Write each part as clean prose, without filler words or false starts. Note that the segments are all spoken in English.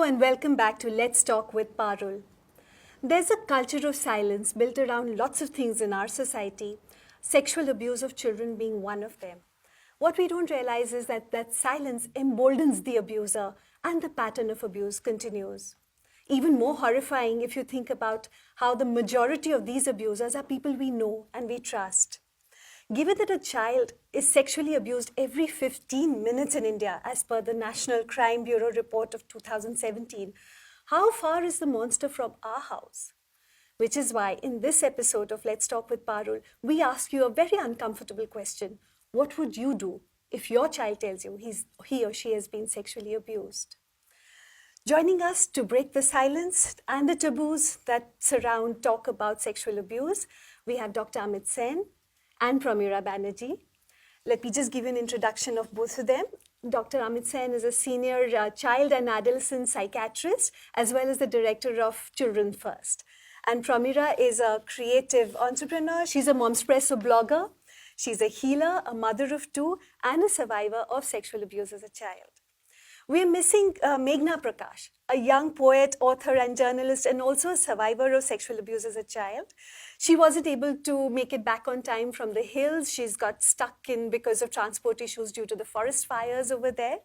and welcome back to Let's Talk with Parul. There's a culture of silence built around lots of things in our society, sexual abuse of children being one of them. What we don't realize is that silence emboldens the abuser and the pattern of abuse continues. Even more horrifying if you think about how the majority of these abusers are people we know and we trust. Given that a child is sexually abused every 15 minutes in India, as per the National Crime Bureau report of 2017, how far is the monster from our house? Which is why in this episode of Let's Talk with Parul, we ask you a very uncomfortable question. What would you do if your child tells you he or she has been sexually abused? Joining us to break the silence and the taboos that surround talk about sexual abuse, we have Dr. Amit Sen and Promira Banerjee. Let me just give you an introduction of both of them. Dr. Amit Sen is a senior child and adolescent psychiatrist, as well as the director of Children First. And Promira is a creative entrepreneur. She's a Momspresso Blogger. She's a healer, a mother of two, and a survivor of sexual abuse as a child. We're missing Meghna Prakash, a young poet, author, and journalist, and also a survivor of sexual abuse as a child. She wasn't able to make it back on time from the hills. She's got stuck in because of transport issues due to the forest fires over there.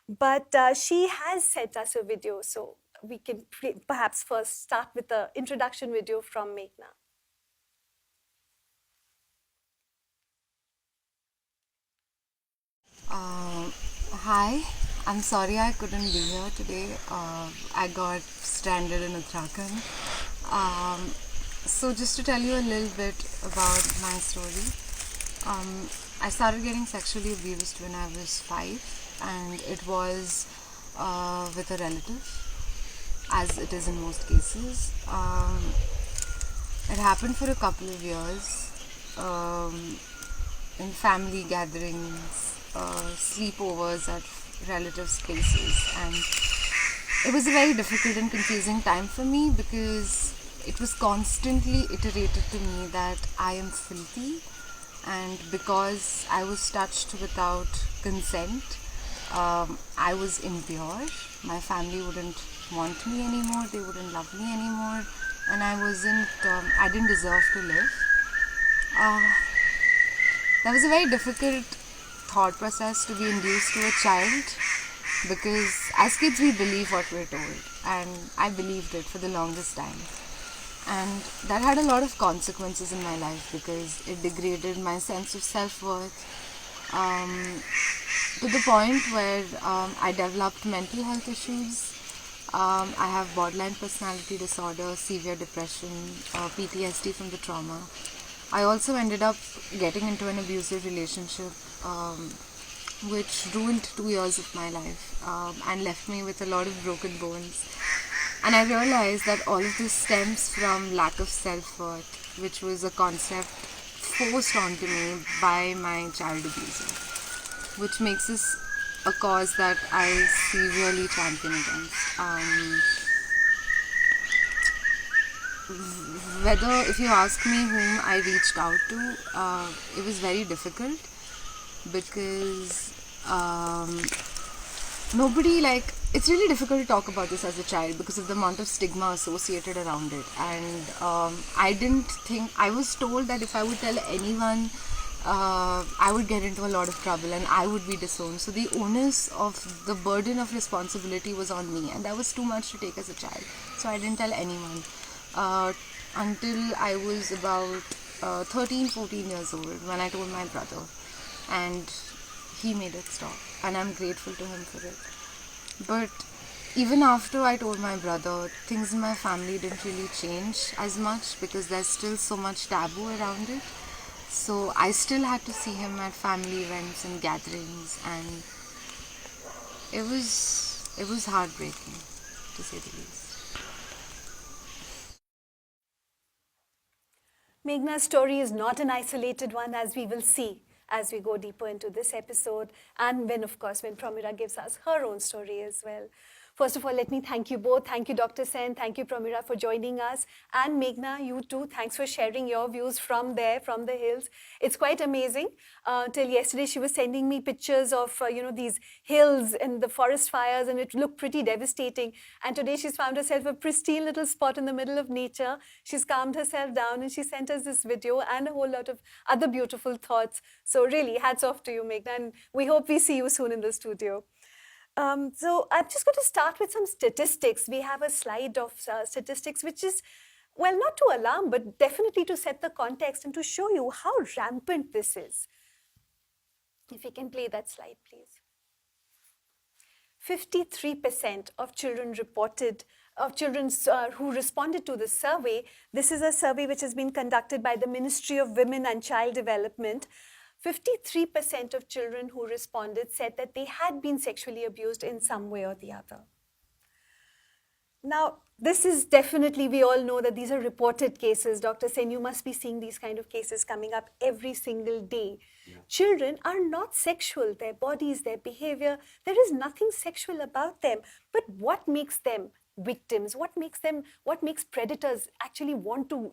But she has sent us a video, so we can perhaps first start with the introduction video from Meghna. Hi, I'm sorry I couldn't be here today. I got stranded in Uttarakhand. So just to tell you a little bit about my story, I started getting sexually abused when I was 5, and it was with a relative, as it is in most cases. It happened for a couple of years in family gatherings, sleepovers at relatives' places, and it was a very difficult and confusing time for me because it was constantly iterated to me that I am filthy, and because I was touched without consent, I was impure. My family wouldn't want me anymore, they wouldn't love me anymore, and I didn't deserve to live. That was a very difficult thought process to be induced to a child, because as kids we believe what we're told, and I believed it for the longest time, and that had a lot of consequences in my life because it degraded my sense of self-worth to the point where I developed mental health issues. I have borderline personality disorder, severe depression, PTSD from the trauma. I also ended up getting into an abusive relationship which ruined 2 years of my life and left me with a lot of broken bones. And I realized that all of this stems from lack of self-worth, which was a concept forced onto me by my child abuser, which makes this a cause that I severely champion against. If you ask me whom I reached out to, it was very difficult because it's really difficult to talk about this as a child because of the amount of stigma associated around it. And I was told that if I would tell anyone, I would get into a lot of trouble and I would be disowned. So the onus of the burden of responsibility was on me, and that was too much to take as a child. So I didn't tell anyone until I was about 13, 14 years old when I told my brother, and he made it stop, and I'm grateful to him for it. But even after I told my brother, things in my family didn't really change as much because there's still so much taboo around it. So I still had to see him at family events and gatherings, and it was heartbreaking, to say the least. Meghna's story is not an isolated one, as we will see as we go deeper into this episode, and when Promira gives us her own story as well. First of all, let me thank you both. Thank you, Dr. Sen. Thank you, Promira, for joining us. And Meghna, you too. Thanks for sharing your views from there, from the hills. It's quite amazing. Till yesterday, she was sending me pictures of, these hills and the forest fires, and it looked pretty devastating. And today, she's found herself a pristine little spot in the middle of nature. She's calmed herself down, and she sent us this video and a whole lot of other beautiful thoughts. So really, hats off to you, Meghna, and we hope we see you soon in the studio. So I'm just going to start with some statistics. We have a slide of statistics, which is, well, not to alarm, but definitely to set the context and to show you how rampant this is. If you can play that slide, please. 53% of children who responded to the survey, this is a survey which has been conducted by the Ministry of Women and Child Development. 53% of children who responded said that they had been sexually abused in some way or the other. Now, this is definitely, we all know that these are reported cases. Dr. Sen, you must be seeing these kind of cases coming up every single day. Yeah. Children are not sexual. Their bodies, their behavior, there is nothing sexual about them. But what makes them victims? What makes predators actually want to,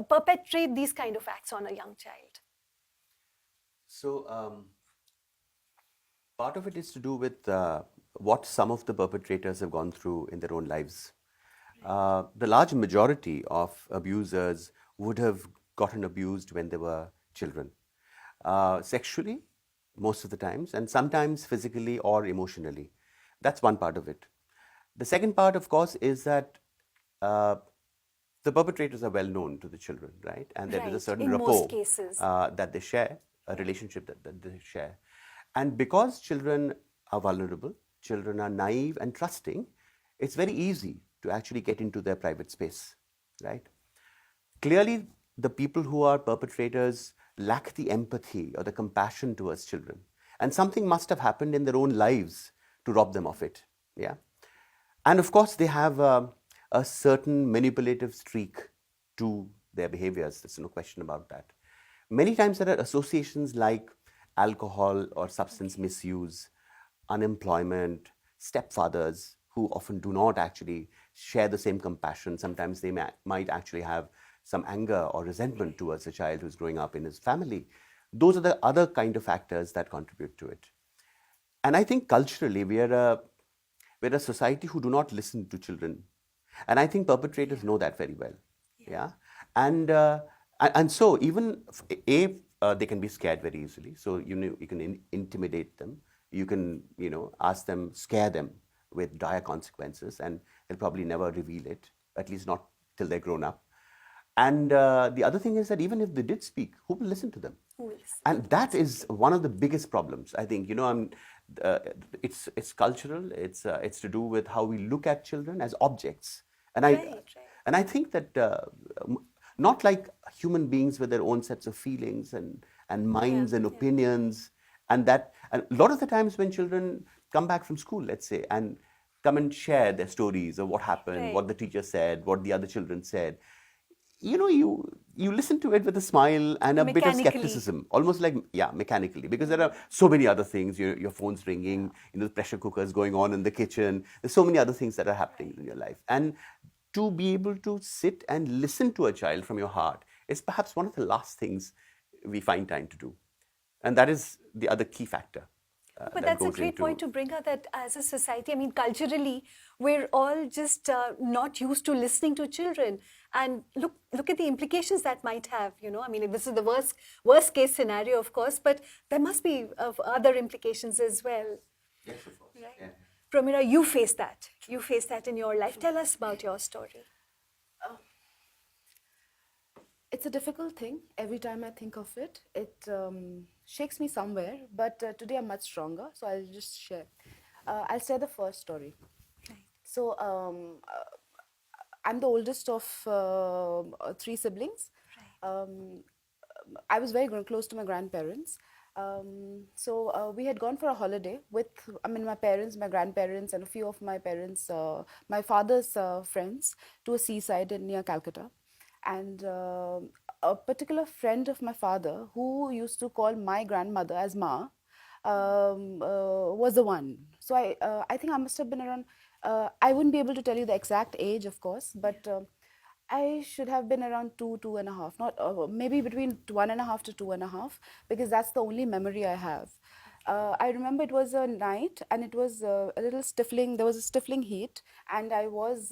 perpetrate these kind of acts on a young child? So, part of it is to do with what some of the perpetrators have gone through in their own lives. The large majority of abusers would have gotten abused when they were children. Sexually, most of the times, and sometimes physically or emotionally. That's one part of it. The second part, of course, is that the perpetrators are well known to the children, right? And there is a certain rapport that they share, a relationship that they share. And because children are vulnerable, children are naive and trusting, it's very easy to actually get into their private space, right? Clearly, the people who are perpetrators lack the empathy or the compassion towards children. And something must have happened in their own lives to rob them of it, yeah? And of course, they have a certain manipulative streak to their behaviors. There's no question about that. Many times there are associations like alcohol or substance misuse, unemployment, stepfathers who often do not actually share the same compassion. Sometimes they might actually have some anger or resentment towards a child who's growing up in his family. Those are the other kind of factors that contribute to it. And I think culturally, we're a society who do not listen to children. And I think perpetrators know that very well. Yeah. And so even they can be scared very easily. So you can intimidate them. You can ask them, scare them with dire consequences, and they'll probably never reveal it, at least not till they're grown up. And the other thing is that even if they did speak, who will listen to them? And that is one of the biggest problems. I think it's cultural. It's to do with how we look at children as objects. And I think that not like human beings with their own sets of feelings and minds and opinions, and a lot of the times when children come back from school, let's say, and come and share their stories of what happened, what the teacher said, what the other children said, you listen to it with a smile and a bit of skepticism, almost like, mechanically, because there are so many other things. Your phone's ringing, the pressure cooker's going on in the kitchen. There's so many other things that are happening in your life. And to be able to sit and listen to a child from your heart is perhaps one of the last things we find time to do. And that is the other key factor. But that's a great point to bring out, that as a society, I mean, culturally, we're all just not used to listening to children. And look at the implications that might have, I mean, this is the worst case scenario, of course, but there must be other implications as well. Yes, of course. Right? Yeah. Promira, you face that. You face that in your life. Tell us about your story. It's a difficult thing. Every time I think of it, it shakes me somewhere. But today I'm much stronger, so I'll just share. I'll share the first story. Right. So I'm the oldest of 3 siblings. Right. I was very close to my grandparents. So we had gone for a holiday with, my parents, my grandparents, and a few of my parents, my father's friends, to a seaside near Calcutta. And a particular friend of my father, who used to call my grandmother as Ma, was the one. So I think I must have been around, I wouldn't be able to tell you the exact age, of course, but I should have been around 2.5, not maybe between 1.5 to 2.5, because that's the only memory I have. I remember it was a night and it was a little stifling, there was a stifling heat, and I was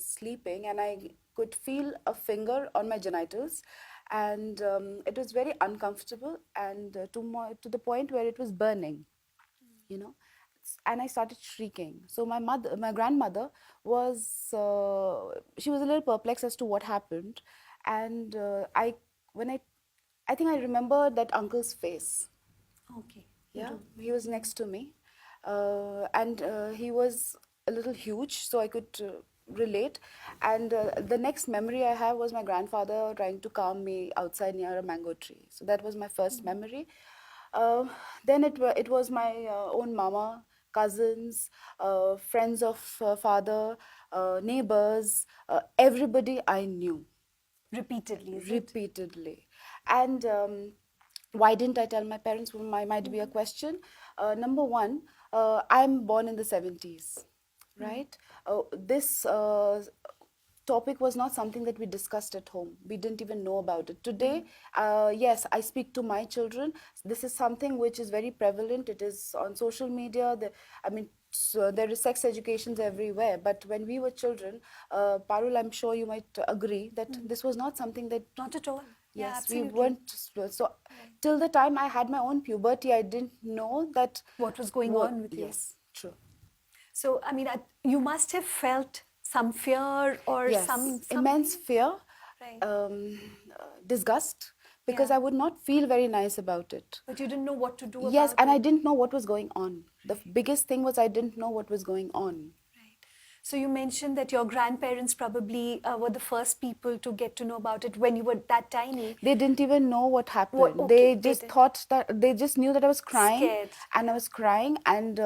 sleeping and I could feel a finger on my genitals, and it was very uncomfortable, and to the point where it was burning, you know. And I started shrieking. So my grandmother was, she was a little perplexed as to what happened, and I think I remember that uncle's face. Okay. Yeah, he was next to me, and he was a little huge, so I could relate. And the next memory I have was my grandfather trying to calm me outside near a mango tree. So that was my first memory. Uh, then it was my own mama, cousins, friends of father, neighbors, everybody I knew Repeatedly, is it? repeatedly. And why didn't I tell my parents? Might be a question. Number one, I'm born in the 70s, right? This topic was not something that we discussed at home. We didn't even know about it. Today, yes, I speak to my children. This is something which is very prevalent. It is on social media. I mean, so there is sex educations everywhere. But when we were children, Parul, I'm sure you might agree that this was not something that. Not at all. Yeah, Yes, we absolutely. weren't. So till the time I had my own puberty, I didn't know that. What was going on with you? Yes, true. So, I mean, you must have felt some fear or Yes, some immense fear, Right. disgust, because Yeah. I would not feel very nice about it. But you didn't know what to do Yes, about and it. I didn't know what was going on. The biggest thing was I didn't know what was going on. Right. So you mentioned that your grandparents probably were the first people to get to know about it when you were that tiny. They didn't even know what happened. okay, They they just didn't. thought that they just knew that I was crying, Scared, and I was crying, and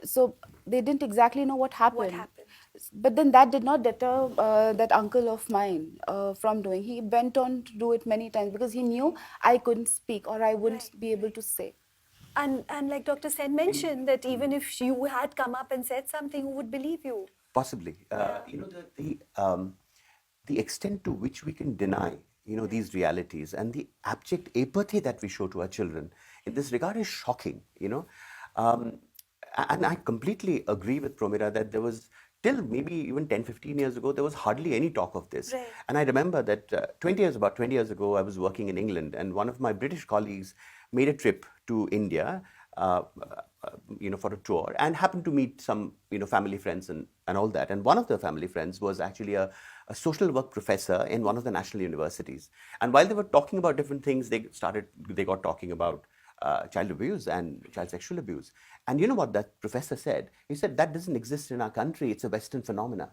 so they didn't exactly know what happened. happened? But then that did not deter that uncle of mine from doing. He went on to do it many times because he knew I couldn't speak or I wouldn't be able to say. And like Dr. Sen mentioned, that even if you had come up and said something, who would believe you? Possibly. You know, the extent to which we can deny, you know, these realities and the abject apathy that we show to our children in this regard is shocking, you know. And I completely agree with Promira that there was, till maybe even 10, 15 years ago, there was hardly any talk of this. Right. And I remember that about 20 years ago, I was working in England, and one of my British colleagues made a trip to India, you know, for a tour, and happened to meet some, you know, family friends and all that. And one of the family friends was actually a social work professor in one of the national universities. And while they were talking about different things, they got talking about child abuse and child sexual abuse. And you know what that professor said? He said, that doesn't exist in our country. It's a Western phenomena.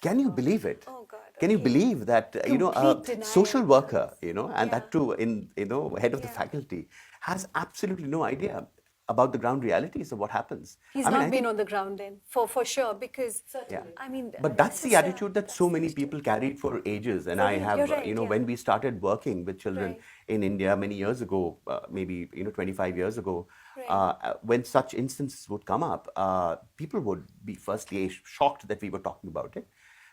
Can you believe it? Oh God. Can you okay. believe that, you know, a Complete denial. social worker, you know, and Yeah. that too in, you know, head of the faculty, has absolutely no idea about the ground realities of what happens. He's I mean, not I been think- on the ground then, for sure, because yeah. I mean, But that's the attitude that so many people carried for ages. And I have, You're right, you know, yeah. when we started working with children Right. in India many years ago, maybe, you know, 25 years ago, Right. when such instances would come up, people would be firstly shocked that we were talking about it.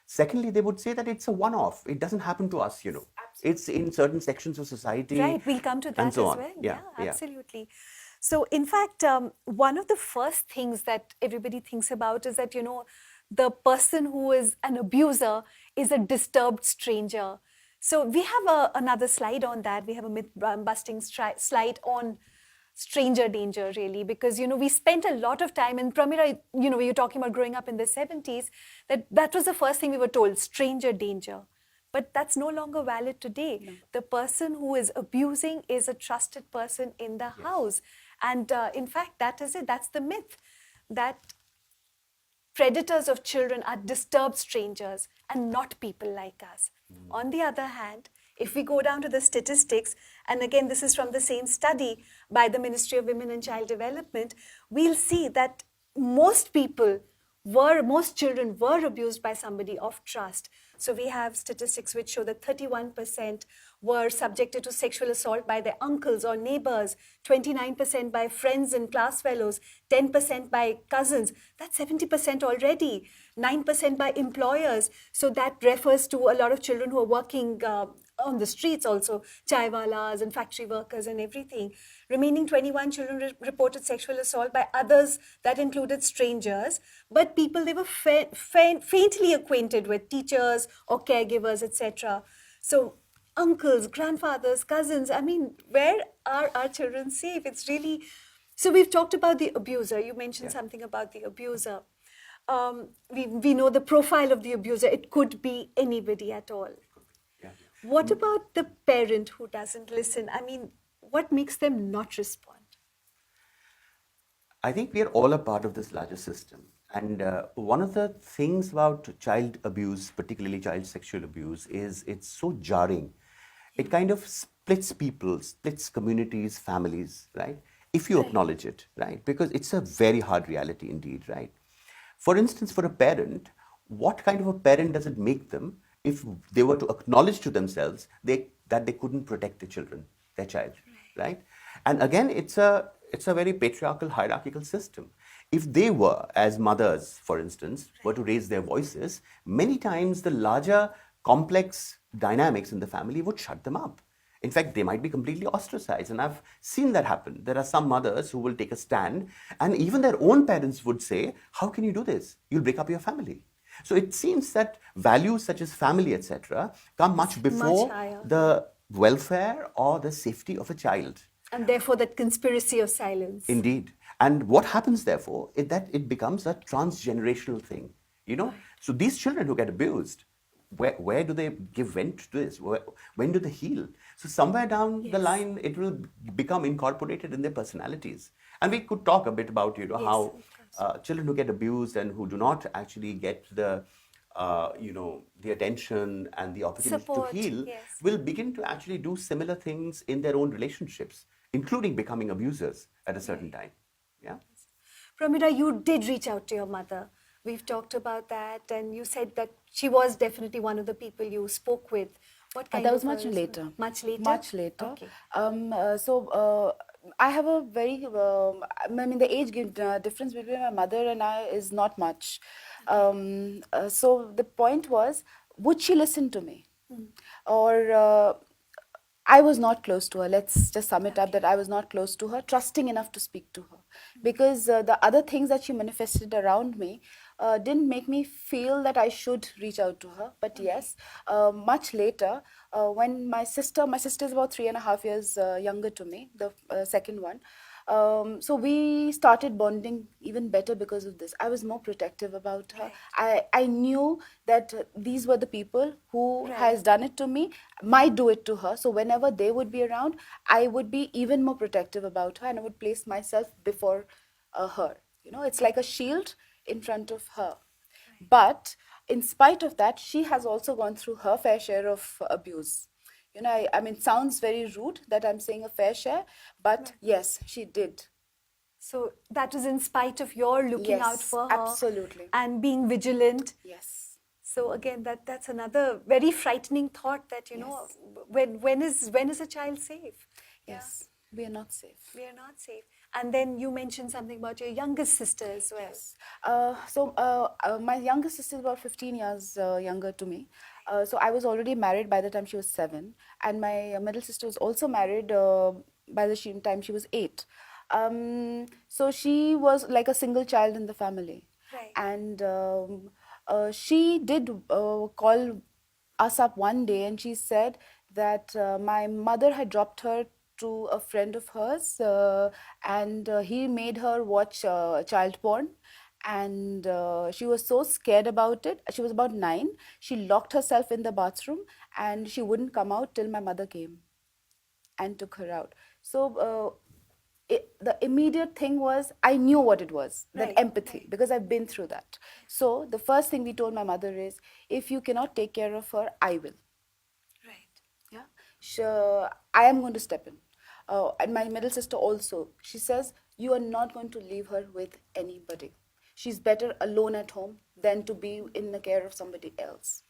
Secondly, they would say that it's a one-off. It doesn't happen to us, you know. It's in certain sections of society. Right, we'll come to that and so as on. well. Yeah, yeah. Absolutely. So, in fact, one of the first things that everybody thinks about is that, you know, the person who is an abuser is a disturbed stranger. So, we have another slide on that. We have a myth-busting slide on stranger danger, really, because, you know, we spent a lot of time, and Promira, you know, you're talking about growing up in the 70s, that was the first thing we were told, stranger danger. But that's no longer valid today. No. The person who is abusing is a trusted person in the house. And in fact, that is it. That's the myth, that predators of children are disturbed strangers and not people like us. On the other hand, if we go down to the statistics, and again, this is from the same study by the Ministry of Women and Child Development, we'll see that most children were abused by somebody of trust. So we have statistics which show that 31% were subjected to sexual assault by their uncles or neighbors, 29% by friends and class fellows, 10% by cousins. That's 70% already, 9% by employers. So that refers to a lot of children who are working on the streets also, chaiwalas and factory workers and everything. Remaining 21 children reported sexual assault by others that included strangers, but people they were faintly acquainted with, teachers or caregivers, etc. So uncles, grandfathers, cousins, I mean, where are our children safe? It's really... So we've talked about the abuser. You mentioned something about the abuser. We know the profile of the abuser. It could be anybody at all. What about the parent who doesn't listen? I mean, what makes them not respond? I think we are all a part of this larger system. And one of the things about child abuse, particularly child sexual abuse, is it's so jarring. It kind of splits people, splits communities, families, right? If you acknowledge it, right? Because it's a very hard reality indeed, right? For instance, for a parent, what kind of a parent does it make them if they were to acknowledge to themselves that they couldn't protect their children, their child, right? And again, it's a very patriarchal, hierarchical system. If they were, as mothers, for instance, were to raise their voices, many times the larger, complex dynamics in the family would shut them up. In fact, they might be completely ostracized. And I've seen that happen. There are some mothers who will take a stand, and even their own parents would say, how can you do this? You'll break up your family. So it seems that values such as family, etc., come much before the welfare or the safety of a child. And therefore, that conspiracy of silence. Indeed. And what happens, therefore, is that it becomes a transgenerational thing. You know, so these children who get abused, where do they give vent to this? When do they heal? So somewhere down the line, it will become incorporated in their personalities. And we could talk a bit about, how children who get abused and who do not actually get the, the attention and the opportunity Support, to heal yes. will begin to actually do similar things in their own relationships, including becoming abusers at a certain time. Yeah. Promira, you did reach out to your mother. We've talked about that, and you said that she was definitely one of the people you spoke with. What kind That of was much later. Much later? Much later. Okay. I have a very, I mean, the age difference between my mother and I is not much. So the point was, would she listen to me? Or I was not close to her. Let's just sum it up that I was not close to her, trusting enough to speak to her. Because the other things that she manifested around me didn't make me feel that I should reach out to her. But yes, much later, when my sister is about 3.5 years younger to me, the second one. So we started bonding even better because of this. I was more protective about her. I knew that these were the people who has done it to me, might do it to her. So whenever they would be around, I would be even more protective about her, and I would place myself before her. You know, it's like a shield in front of her. But in spite of that, she has also gone through her fair share of abuse. You know, I mean, it sounds very rude that I'm saying a fair share, but yes, she did. So that was in spite of your looking out Yes, for her. absolutely. And being vigilant. Yes. So again, that's another very frightening thought that, when is a child safe? Yes, we are not safe. We are not safe. And then you mentioned something about your youngest sister as well. Yes. My youngest sister is about 15 years younger to me. So I was already married by the time she was 7. And my middle sister was also married by the time she was 8. So she was like a single child in the family. Right. And she did call us up one day, and she said that my mother had dropped her to a friend of hers, and he made her watch child porn. And she was so scared about it. She was about 9. She locked herself in the bathroom, and she wouldn't come out till my mother came and took her out. So the immediate thing was, I knew what it was, that empathy, because I've been through that. So the first thing we told my mother is, if you cannot take care of her, I will. Right. Yeah, sure, I am going to step in. And my middle sister also, she says, you are not going to leave her with anybody. She's better alone at home than to be in the care of somebody else.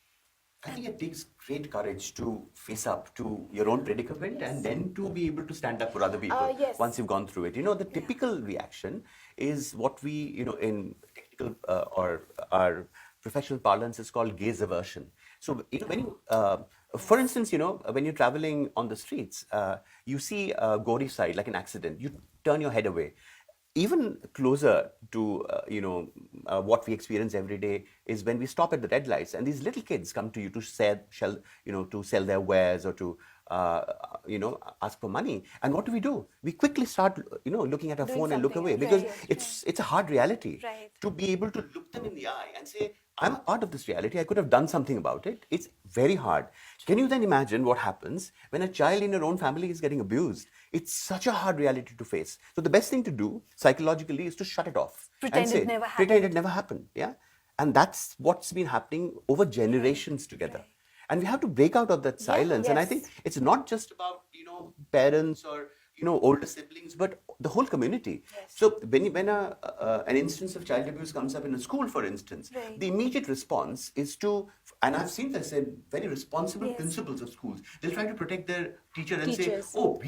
I think it takes great courage to face up to your own predicament and then to be able to stand up for other people Yes. once you've gone through it. You know, the typical reaction is what we, in technical or our professional parlance is called gaze aversion. So, when you, for instance, when you're traveling on the streets, you see a gory side, like an accident, you turn your head away. Even closer to what we experience every day is when we stop at the red lights and these little kids come to you to sell their wares or to ask for money. And what do? We quickly start looking at our phone and look away because it's a hard reality to be able to look them in the eye and say, I'm a part of this reality. I could have done something about it. It's very hard. Can you then imagine what happens when a child in your own family is getting abused? It's such a hard reality to face. So the best thing to do psychologically is to shut it off. Pretend and say, it never happened. Pretend it never happened. Yeah. And that's what's been happening over generations together. And we have to break out of that silence. And I think it's not just about, parents or, older siblings, but the whole community. So when an instance of child abuse comes up in a school, for instance, the immediate response is to, and I've seen this in very responsible principals of schools, they'll try to protect their teacher and say, oh,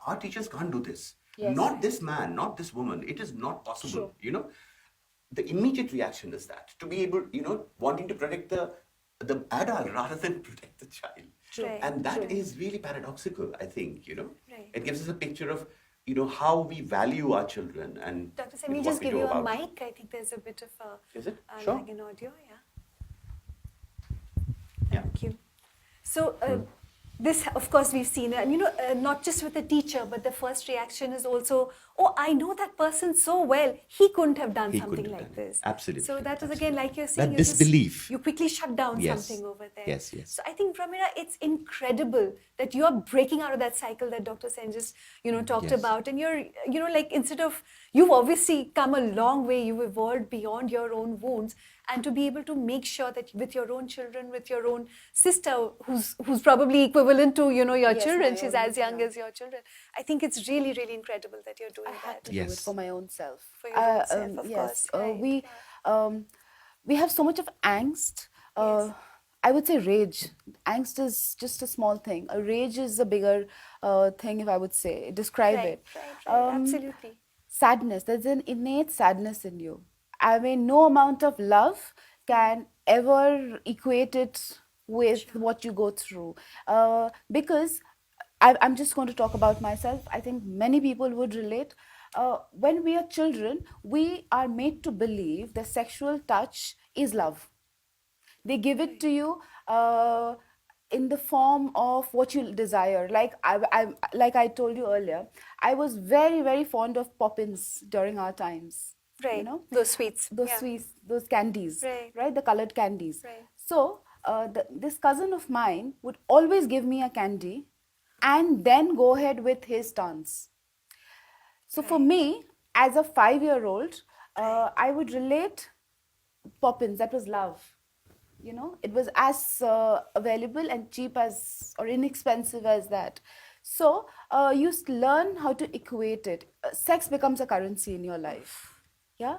our teachers can't do this. Not this man, not this woman. It is not possible, The immediate reaction is that, to be able, wanting to protect the adult rather than protect the child. And that is really paradoxical, I think, It gives us a picture of, how we value our children. And Dr. Sen, we'll just give you a mic. I think there's a bit of a Is it? Sure. lag in audio. Thank you. So, this, of course, we've seen, and not just with the teacher, but the first reaction is also, oh, I know that person so well. He couldn't have done something like this. Absolutely. So that was again, like you're saying, That disbelief. You quickly shut down Yes. something over there. Yes. So I think, Promira, it's incredible that you're breaking out of that cycle that Dr. Sen just, talked about. And you're, instead of, you've obviously come a long way. You've evolved beyond your own wounds. And to be able to make sure that with your own children, with your own sister, who's probably equivalent to, your children, she's as young as your children. I think it's really, really incredible that you're doing I had that. to do it for my own self. For your own self, of yes. course. We have so much of angst. I would say rage. Angst is just a small thing. A rage is a bigger thing, if I would say. Describe it. Right. Absolutely. Sadness. There's an innate sadness in you. I mean, no amount of love can ever equate it with what you go through. Because I'm just going to talk about myself. I think many people would relate. When we are children, we are made to believe that sexual touch is love. They give it to you in the form of what you desire. Like I told you earlier, I was very, very fond of Poppins during our times. Right. Those sweets. Sweets, those candies, right? The colored candies. Right. So this cousin of mine would always give me a candy and then go ahead with his dance. So for me, as a 5-year-old, I would relate Poppins. That was love. It was as available and cheap as, or inexpensive as that. So you learn how to equate it. Sex becomes a currency in your life. Yeah,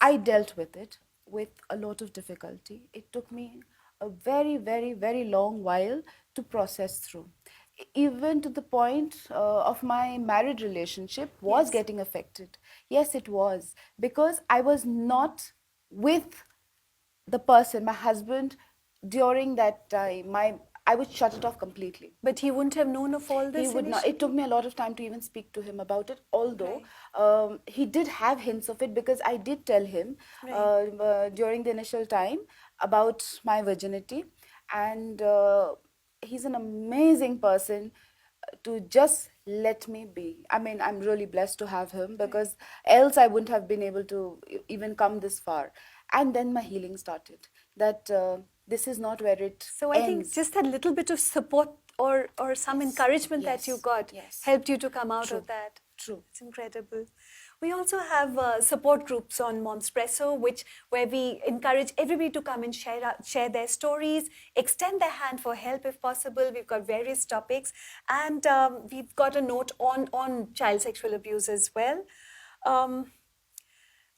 I dealt with it with a lot of difficulty. It took me a very, very, very long while to process through. Even to the point of my marriage relationship was getting affected. Yes, it was. Because I was not with the person, my husband, during that time. I would shut it off completely. But he wouldn't have known of all this? He would not. It took me a lot of time to even speak to him about it, although he did have hints of it, because I did tell him during the initial time about my virginity. And he's an amazing person to just let me be. I mean, I'm really blessed to have him, because else I wouldn't have been able to even come this far. And then my healing started. That this is not where it So I think just that little bit of support or some encouragement that you got helped you to come out of that. True. It's incredible. We also have support groups on Momspresso, where we encourage everybody to come and share their stories, extend their hand for help if possible. We've got various topics, and we've got a note on child sexual abuse as well.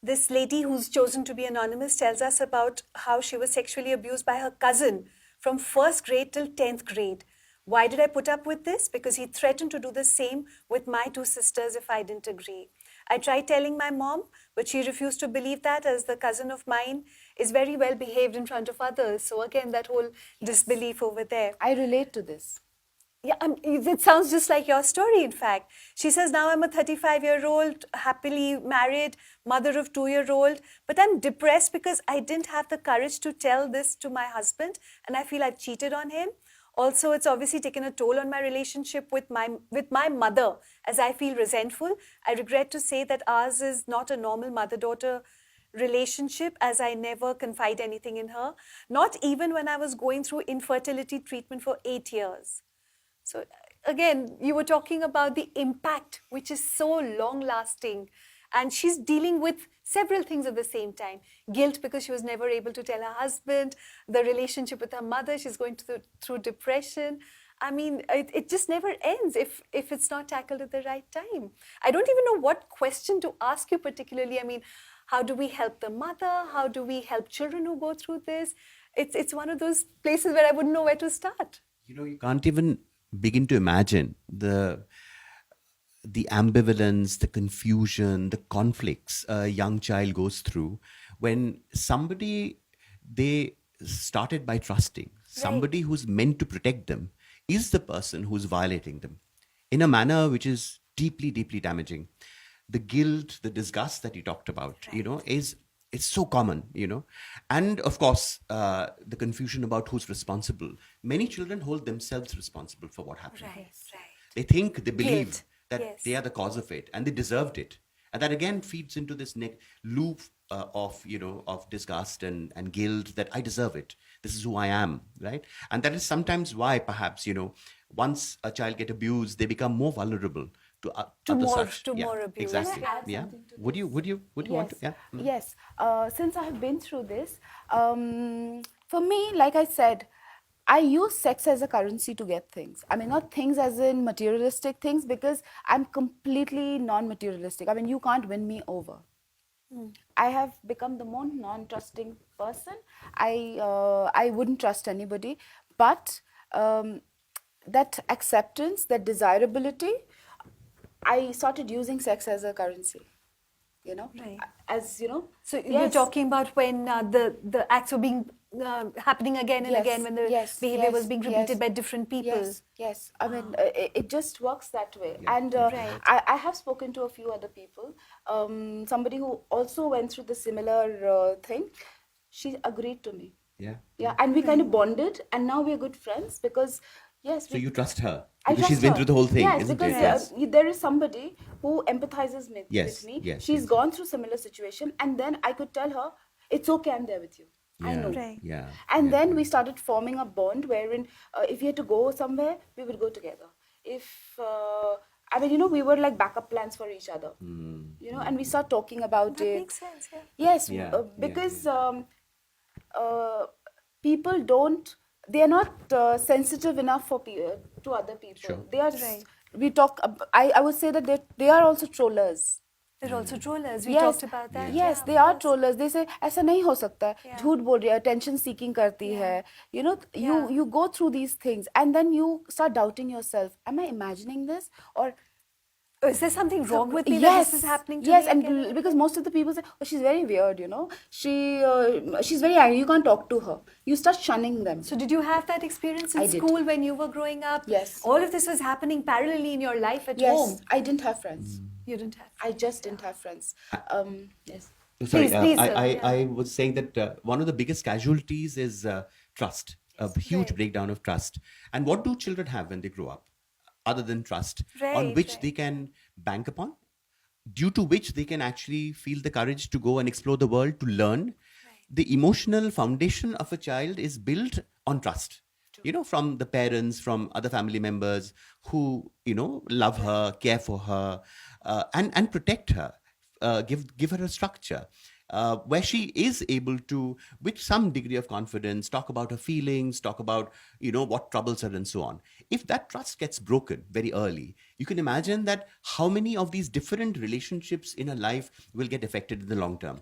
This lady who's chosen to be anonymous tells us about how she was sexually abused by her cousin from first grade till 10th grade. Why did I put up with this? Because he threatened to do the same with my two sisters if I didn't agree. I tried telling my mom, but she refused to believe that, as the cousin of mine is very well behaved in front of others. So again, that whole disbelief over there. I relate to this. Yeah, it sounds just like your story, in fact. She says, now I'm a 35-year-old, happily married, mother of 2-year-old, but I'm depressed because I didn't have the courage to tell this to my husband, and I feel I've cheated on him. Also, it's obviously taken a toll on my relationship with my mother, as I feel resentful. I regret to say that ours is not a normal mother-daughter relationship, as I never confide anything in her, not even when I was going through infertility treatment for 8 years. So again, you were talking about the impact, which is so long-lasting. And she's dealing with several things at the same time. Guilt because she was never able to tell her husband, the relationship with her mother, she's going through depression. I mean, it just never ends if it's not tackled at the right time. I don't even know what question to ask you particularly. I mean, how do we help the mother? How do we help children who go through this? It's one of those places where I wouldn't know where to start. You can't even begin to imagine the ambivalence, the confusion, the conflicts a young child goes through when somebody they started by trusting, somebody who's meant to protect them, is the person who's violating them in a manner which is deeply, deeply damaging. The guilt, the disgust that you talked about, it's so common, And of course, the confusion about who's responsible. Many children hold themselves responsible for what happened. Right. They think, they believe Guilt. that Yes. they are the cause of it and they deserved it. And that again feeds into this loop of disgust and guilt that I deserve it. This is who I am, right? And that is sometimes why perhaps, once a child get abused, they become more vulnerable to more abuse. Exactly. Can I add Yeah. something to Would you want to? Yeah. Yes. Since I have been through this, for me, like I said, I use sex as a currency to get things. I mean, not things as in materialistic things, because I'm completely non-materialistic. I mean, you can't win me over. I have become the more non-trusting person. I wouldn't trust anybody, but that acceptance, that desirability, I started using sex as a currency. Right. As you know. So you're talking about when the acts were being happening again and again, when the behavior was being repeated by different people. Yes. I mean, it just works that way. Yeah. And I have spoken to a few other people. Somebody who also went through the similar thing. She agreed to me. Yeah. And we kind of bonded, and now we're good friends because, yes. So you trust her I because she's trust been her. through the whole thing, yes, isn't because, it? Yes. there is somebody who empathizes with Yes, me. yes, She's yes. gone through similar situation, and then I could tell her, it's okay, I'm there with you. I Yeah, know. Right. Yeah. And yeah, then yeah. we started forming a bond wherein if we had to go somewhere, we would go together. We were like backup plans for each other. And we start talking about That it. makes sense, yeah. Yes, Yeah, yeah, because people don't, they are not sensitive enough to other people. Sure. They are, Right. we talk, I would say that they are also trollers. They're also trollers. We Yes. talked about that. Yes, Yeah, they of are course. trollers. They say ऐसा नहीं हो सकता है, Yeah. झूठ बोल रही है, attention seeking करती है. Yeah. You go through these things and then you start doubting yourself. Am I imagining this, or Is there something wrong with me that yes, this is happening to yes, me? and again and because again? most of the people say, oh, she's very weird. She's very angry. You can't talk to her. You start shunning them. So did you have that experience in I did. school when you were growing up? Yes. All of this was happening parallelly in your life at Yes, home. I didn't have friends. You didn't have. I just didn't have friends. Yes. Sorry, Please, I was saying that one of the biggest casualties is trust, a huge Right. breakdown of trust. And what do children have when they grow up, other than trust, on Right, which right. they can bank upon, due to which they can actually feel the courage to go and explore the world, to learn? The emotional foundation of a child is built on trust. From the parents, from other family members who, love her, care for her, and protect her, give her a structure where she is able to, with some degree of confidence, talk about her feelings, talk about, what troubles her and so on. If that trust gets broken very early, you can imagine that how many of these different relationships in her life will get affected in the long term.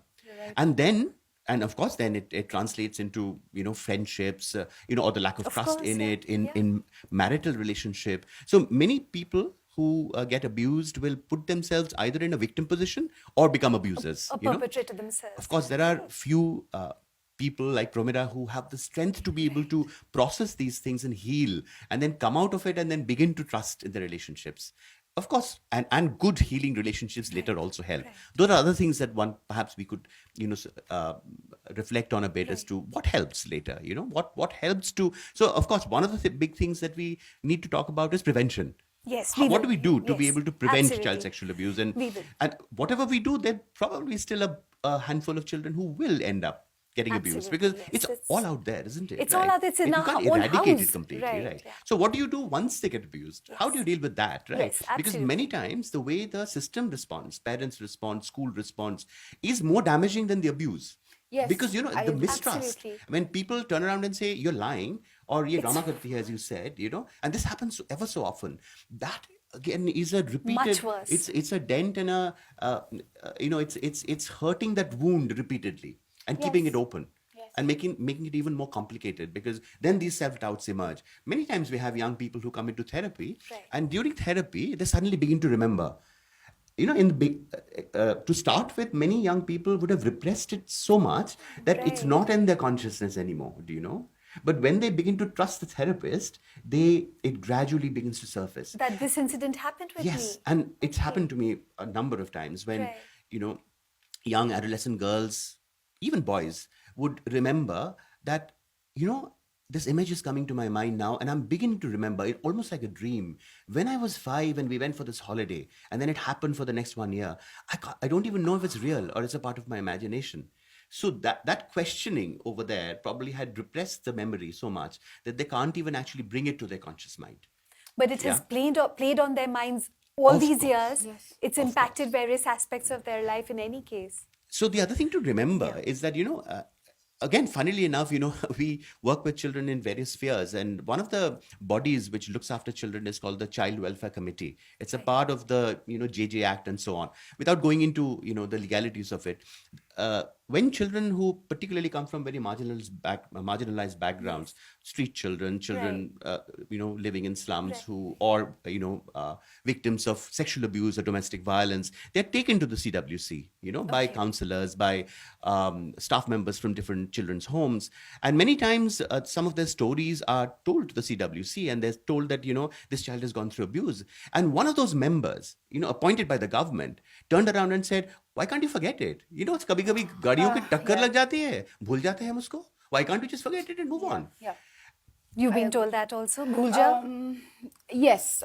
And then and of course then it translates into friendships, or the lack of trust course, in yeah, it, in yeah. in marital relationship. So many people who get abused will put themselves either in a victim position or become abusers. A perpetrator themselves. Of course, there are few people like Promira who have the strength to be able to process these things and heal, and then come out of it and then begin to trust in the relationships. Of course, and good healing relationships later also help. Those are other things that one perhaps we could, reflect on a bit as to what helps later. What helps to. So, of course, one of the big things that we need to talk about is prevention. Yes, What do will. we do to be Yes, able to prevent absolutely. child sexual abuse? And We will. and whatever we do, there probably still a handful of children who will end up getting abused, Absolutely, because yes. it's all out there, isn't it? It's all out there. It's in You our can't own eradicate house. it completely, Right, right? yeah. So what do you do once they get abused? How do you deal with that, right? Yes, Because absolutely. many times the way the system responds, parents respond, school responds, is more damaging than the abuse. Yes, Because I the agree. mistrust. Absolutely. When people turn around and say you're lying, or ye drama karti hai, as you said, and this happens ever so often. That again is a repeated. Much worse. It's a dent and it's hurting that wound repeatedly and keeping it open. Yes. And making it even more complicated, because then these self-doubts emerge. Many times we have young people who come into therapy, Right. and during therapy they suddenly begin to remember. In the big, to start with, many young people would have repressed it so much that it's Right. not in their consciousness anymore. Do you know? But when they begin to trust the therapist, it gradually begins to surface. That this incident happened with Yes, me. and it's happened to me a number of times when Right. young adolescent girls, even boys, would remember that this image is coming to my mind now, and I'm beginning to remember it almost like a dream. When I was 5 and we went for this holiday, and then it happened for the next 1 year, I don't even know if it's real or it's a part of my imagination. So that questioning over there probably had repressed the memory so much that they can't even actually bring it to their conscious mind. But it has Yeah. played on their minds all Of these course. years. Yes. It's impacted various aspects of their life in any case. So the other thing to remember is that, again, funnily enough, we work with children in various spheres, and one of the bodies which looks after children is called the Child Welfare Committee. It's a part of the, JJ Act and so on. Without going into, the legalities of it, when children who particularly come from very marginalized backgrounds, street children, living in slums, who or victims of sexual abuse or domestic violence, they're taken to the CWC, by counselors, by staff members from different children's homes, and many times some of their stories are told to the CWC, and they're told that this child has gone through abuse, and one of those members, appointed by the government, turned around and said, why can't you forget it? It's कभी-कभी गाड़ियों की टक्कर लग जाती है, भूल जाते हैं हम उसको. Why can't you just forget it and move on? Yeah. You've been told that also, Bhulja? Yes,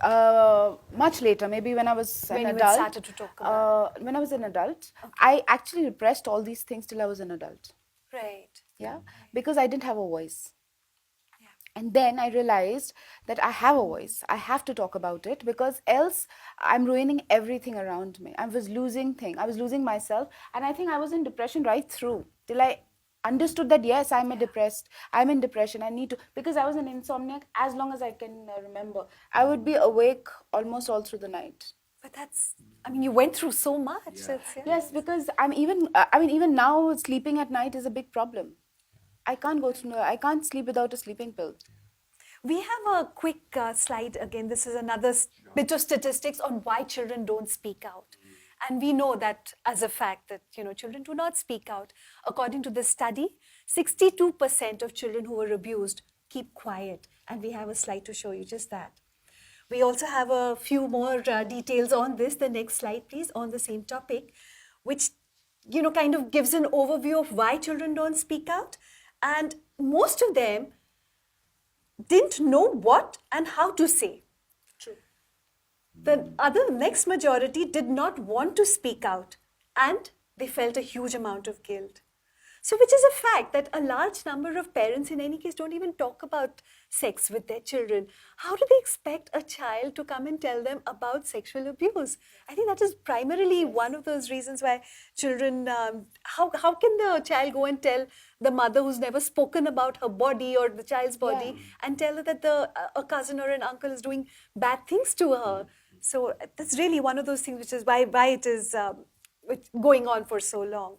much later, maybe when I was When an you adult. started to talk about when I was an adult, I actually repressed all these things till I was an adult. Right. Yeah, because I didn't have a voice. And then I realized that I have a voice. I have to talk about it, because else I'm ruining everything around me. I was losing myself, and I think I was in depression right through till I understood that yes, I'm in depression. I need to, because I was an insomniac as long as I can remember. I would be awake almost all through the night. But you went through so much. Yes, because even now sleeping at night is a big problem. I can't sleep without a sleeping pill. We have a quick slide again. This is another bit of statistics on why children don't speak out. And we know that as a fact that, children do not speak out. According to this study, 62% of children who were abused keep quiet. And we have a slide to show you just that. We also have a few more details on this. The next slide, please, on the same topic, which, kind of gives an overview of why children don't speak out. And most of them didn't know what and how to say. True. The next majority did not want to speak out, and they felt a huge amount of guilt. So, which is a fact that a large number of parents in any case don't even talk about sex with their children. How do they expect a child to come and tell them about sexual abuse? I think that is primarily one of those reasons why children, how can the child go and tell the mother who's never spoken about her body or the child's body and tell her that a cousin or an uncle is doing bad things to her? So that's really one of those things which is why it is going on for so long.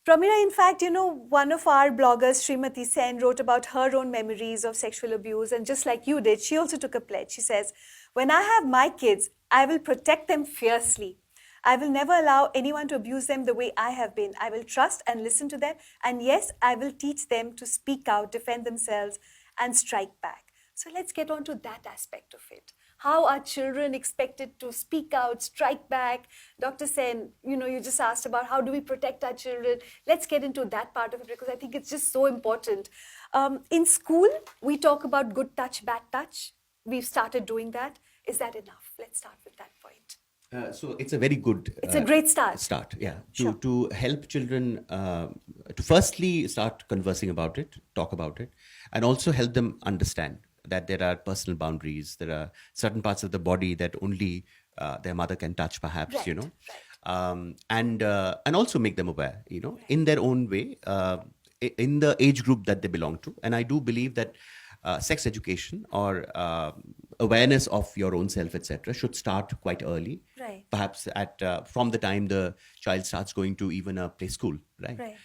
Pramila, in fact, one of our bloggers, Srimati Sen, wrote about her own memories of sexual abuse. And just like you did, she also took a pledge. She says, when I have my kids, I will protect them fiercely. I will never allow anyone to abuse them the way I have been. I will trust and listen to them. And yes, I will teach them to speak out, defend themselves, and strike back. So let's get on to that aspect of it. How are children expected to speak out, strike back? Dr. Sen, you just asked about how do we protect our children. Let's get into that part of it because I think it's just so important. In school, we talk about good touch, bad touch. We've started doing that. Is that enough? Let's start with that point. So it's a very good. It's a great start. Yeah. Sure. To help children to firstly start conversing about it, talk about it, and also help them understand that there are personal boundaries. There are certain parts of the body that only their mother can touch, perhaps. Right. And also make them aware. In their own way, in the age group that they belong to. And I do believe that sex education or awareness of your own self, etc., should start quite early. Right. Perhaps from the time the child starts going to even a play school, right? Right.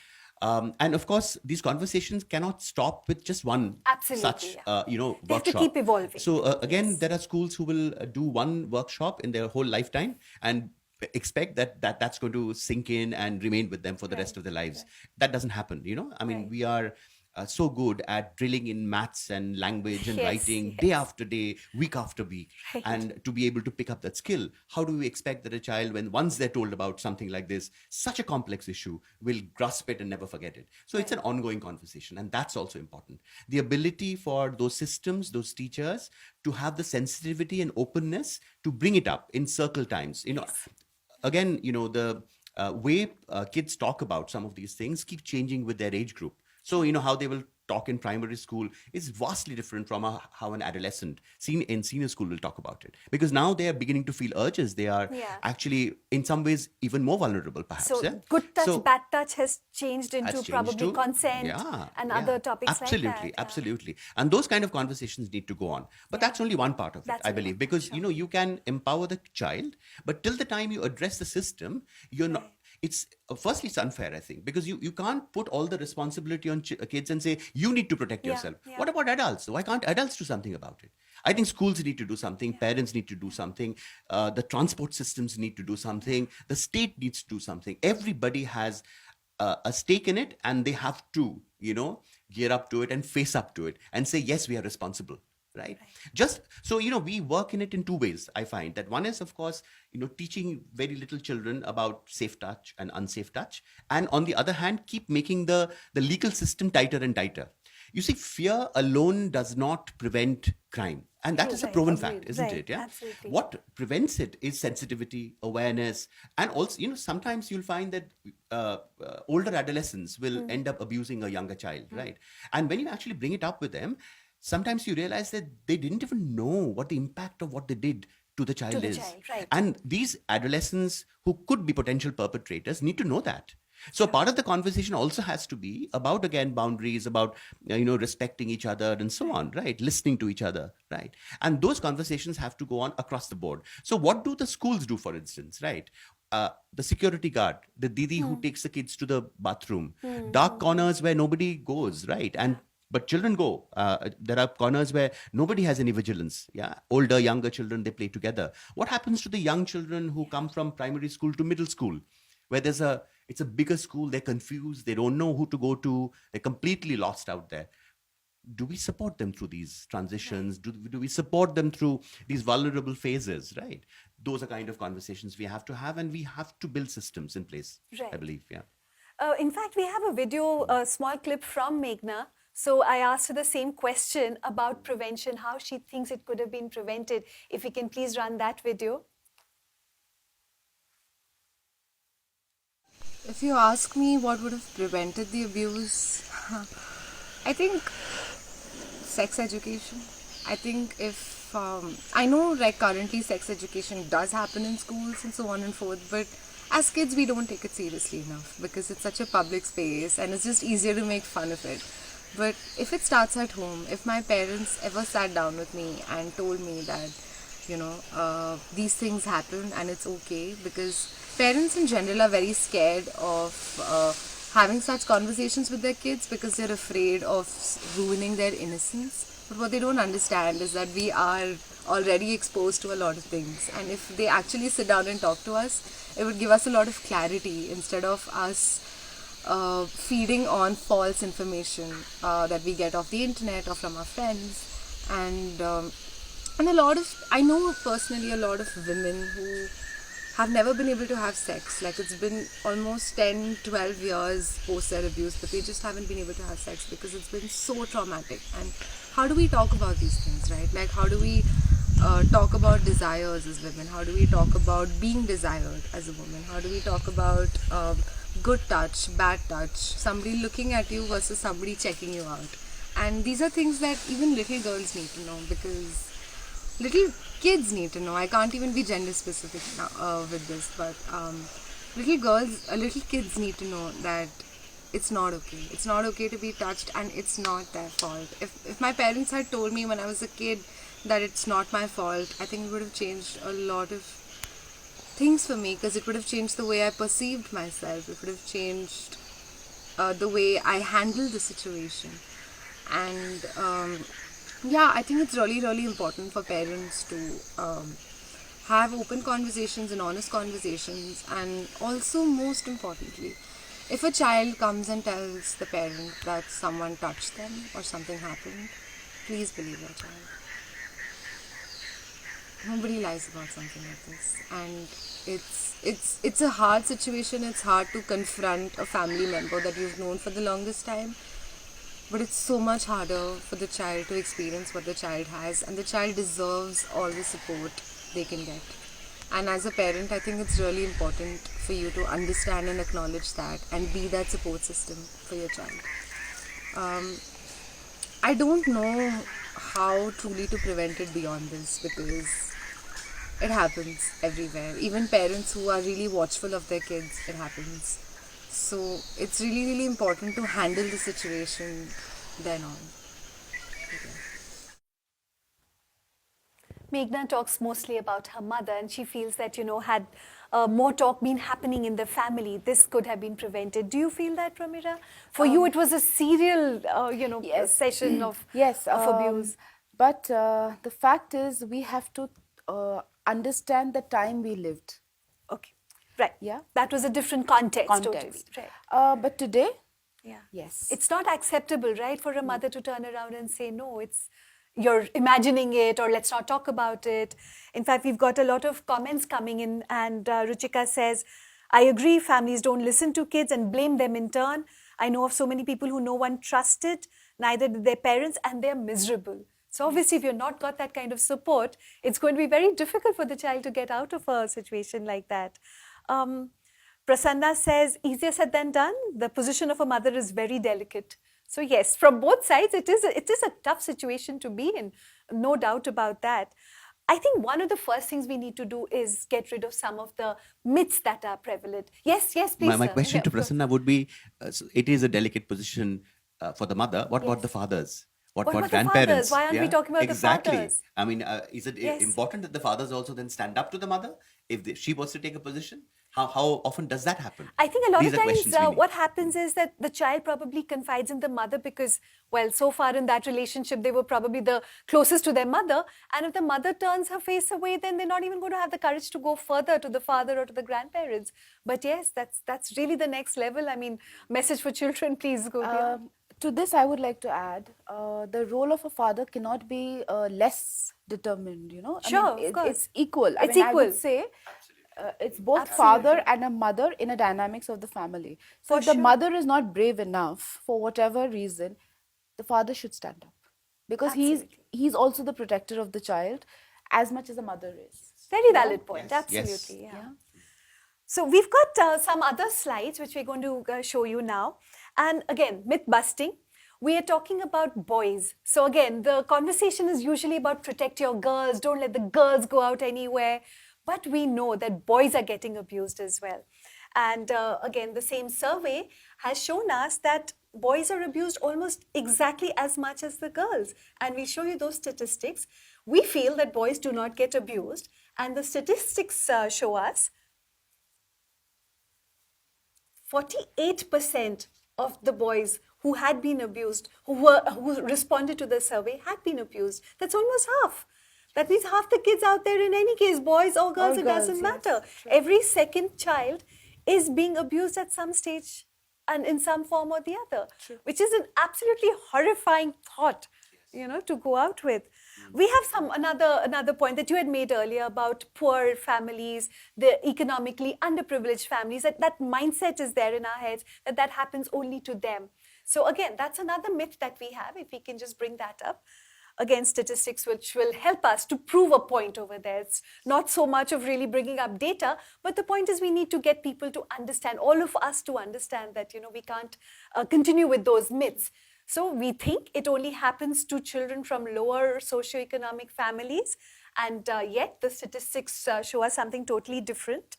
And of course, these conversations cannot stop with just one such, They workshop. have to keep evolving. So again, there are schools who will do one workshop in their whole lifetime and expect that's going to sink in and remain with them for the rest of their lives. That doesn't happen. I mean, we are so good at drilling in maths and language and writing day after day, week after week, and to be able to pick up that skill. How do we expect that a child, once they're told about something like this, such a complex issue, will grasp it and never forget it? So it's an ongoing conversation, and that's also important. The ability for those systems, those teachers, to have the sensitivity and openness to bring it up in circle times. Again, the way kids talk about some of these things keep changing with their age group. So, how they will talk in primary school is vastly different from how an adolescent in senior school will talk about it. Because now they are beginning to feel urges. They are actually, in some ways, even more vulnerable, perhaps. So, good touch, bad touch has changed into probably consent and other topics like that. Absolutely. And those kind of conversations need to go on. But that's only one part of it, I believe. Because, you can empower the child, but till the time you address the system, you're not... It's firstly, it's unfair, I think, because you can't put all the responsibility on kids and say, you need to protect yourself. What about adults? Why can't adults do something about it? I think schools need to do something. Parents need to do something. The transport systems need to do something. The state needs to do something. Everybody has a stake in it, and they have to, gear up to it and face up to it and say, yes, we are responsible. Right. Just so, we work in it in two ways. I find that one is, of course, teaching very little children about safe touch and unsafe touch. And on the other hand, keep making the legal system tighter and tighter. You see, fear alone does not prevent crime. And that is a proven fact, isn't it? Yeah. Absolutely. What prevents it is sensitivity, awareness. And also, sometimes you'll find that older adolescents will end up abusing a younger child. Right. And when you actually bring it up with them, sometimes you realize that they didn't even know what the impact of what they did to the child is. And these adolescents who could be potential perpetrators need to know that. So part of the conversation also has to be about, again, boundaries, about, respecting each other and so on, right? Listening to each other, right? And those conversations have to go on across the board. So what do the schools do, for instance, right? The security guard, the didi who takes the kids to the bathroom, dark corners where nobody goes, right? But children go. There are corners where nobody has any vigilance. Yeah, older, younger children, they play together. What happens to the young children who come from primary school to middle school, where it's a bigger school, they're confused, they don't know who to go to, they're completely lost out there. Do we support them through these transitions? Do we support them through these vulnerable phases, right? Those are kind of conversations we have to have, and we have to build systems in place, I believe, yeah. In fact, we have a video, a small clip from Meghna. So I asked her the same question about prevention, how she thinks it could have been prevented. If we can please run that video. If you ask me what would have prevented the abuse, I think sex education. I think if, I know like currently sex education does happen in schools and so on and forth, but as kids we don't take it seriously enough because it's such a public space and it's just easier to make fun of it. But if it starts at home, if my parents ever sat down with me and told me that, these things happen and it's okay, because parents in general are very scared of having such conversations with their kids because they're afraid of ruining their innocence. But what they don't understand is that we are already exposed to a lot of things, and if they actually sit down and talk to us, it would give us a lot of clarity instead of us feeding on false information that we get off the internet or from our friends. And a lot of, I know personally a lot of women who have never been able to have sex. Like, it's been almost 10, 12 years post their abuse, but they just haven't been able to have sex because it's been so traumatic. And how do we talk about these things, right? Like, how do we talk about desires as women? How do we talk about being desired as a woman? How do we talk about good touch, bad touch, somebody looking at you versus somebody checking you out? And these are things that even little girls need to know, because little kids need to know. I can't even be gender specific now, with this, but little kids need to know that it's not okay. It's not okay to be touched, and it's not their fault. If my parents had told me when I was a kid that it's not my fault, I think it would have changed a lot of things for me, because it would have changed the way I perceived myself. It would have changed the way I handled the situation. And yeah, I think it's really, really important for parents to have open conversations and honest conversations. And also, most importantly, if a child comes and tells the parent that someone touched them or something happened, please believe your child. Nobody lies about something like this, and it's a hard situation. It's hard to confront a family member that you've known for the longest time, but it's so much harder for the child to experience what the child has, and the child deserves all the support they can get. And as a parent, I think it's really important for you to understand and acknowledge that and be that support system for your child. I don't know how truly to prevent it beyond this, because it happens everywhere. Even parents who are really watchful of their kids, it happens. So it's really, really important to handle the situation then on. Meghna talks mostly about her mother, and she feels that, had more talk been happening in the family, this could have been prevented. Do you feel that, Promira? For you, it was a serial, Yes. session of Yes, abuse. but the fact is, we have to understand the time we lived. Okay, right. Yeah. That was a different context. Context. Totally. Right. But today, Yeah. yes. It's not acceptable, right, for a mother to turn around and say, no, you're imagining it, or let's not talk about it. In fact, we've got a lot of comments coming in, and Ruchika says, I agree, families don't listen to kids and blame them in turn. I know of so many people who no one trusted, neither did their parents, and they're miserable. So obviously, if you've not got that kind of support, it's going to be very difficult for the child to get out of a situation like that. Prasanna says, easier said than done. The position of a mother is very delicate. So yes, from both sides, it is a tough situation to be in, no doubt about that. I think one of the first things we need to do is get rid of some of the myths that are prevalent. Yes, please. My sir. question to Yeah, Prasanna would be, it is a delicate position for the mother. What about Yes. the fathers? What What about about the grandparents? fathers? Why aren't we talking about the exactly. fathers? I mean, is it Yes. important that the fathers also then stand up to the mother if she wants to take a position? How often does that happen? I think a lot These of are times questions we need. what happens is that the child probably confides in the mother because, well, so far in that relationship, they were probably the closest to their mother. And if the mother turns her face away, then they're not even going to have the courage to go further to the father or to the grandparents. But yes, that's really the next level. I mean, message for children, please go beyond. To this, I would like to add, the role of a father cannot be less determined, Sure, of it's course. equal. I It's mean, I equal. would say it's both Absolutely. father and a mother in a dynamics of the family. So For if the sure. mother is not brave enough for whatever reason, the father should stand up, because Absolutely. he's also the protector of the child as much as the mother is. Very valid point. Yes, Absolutely. yes. Yeah. So we've got some other slides which we're going to show you now. And again, myth busting. We are talking about boys. So again, the conversation is usually about protect your girls, don't let the girls go out anywhere. But we know that boys are getting abused as well. And again, the same survey has shown us that boys are abused almost exactly as much as the girls. And we show you those statistics. We feel that boys do not get abused. And the statistics show us 48% of the boys who had been abused, who responded to the survey, had been abused. That's almost half. That means half the kids out there, in any case, boys or girls, Or it girls, doesn't yes, matter. true. Every second child is being abused at some stage and in some form or the other, which is an absolutely horrifying thought, to go out with. We have another point that you had made earlier about poor families, the economically underprivileged families, that mindset is there in our heads that happens only to them. So again, that's another myth that we have, if we can just bring that up. Again, statistics which will help us to prove a point over there. It's not so much of really bringing up data, but the point is we need to get people to understand, all of us to understand that, we can't continue with those myths. So we think it only happens to children from lower socioeconomic families, and yet the statistics show us something totally different.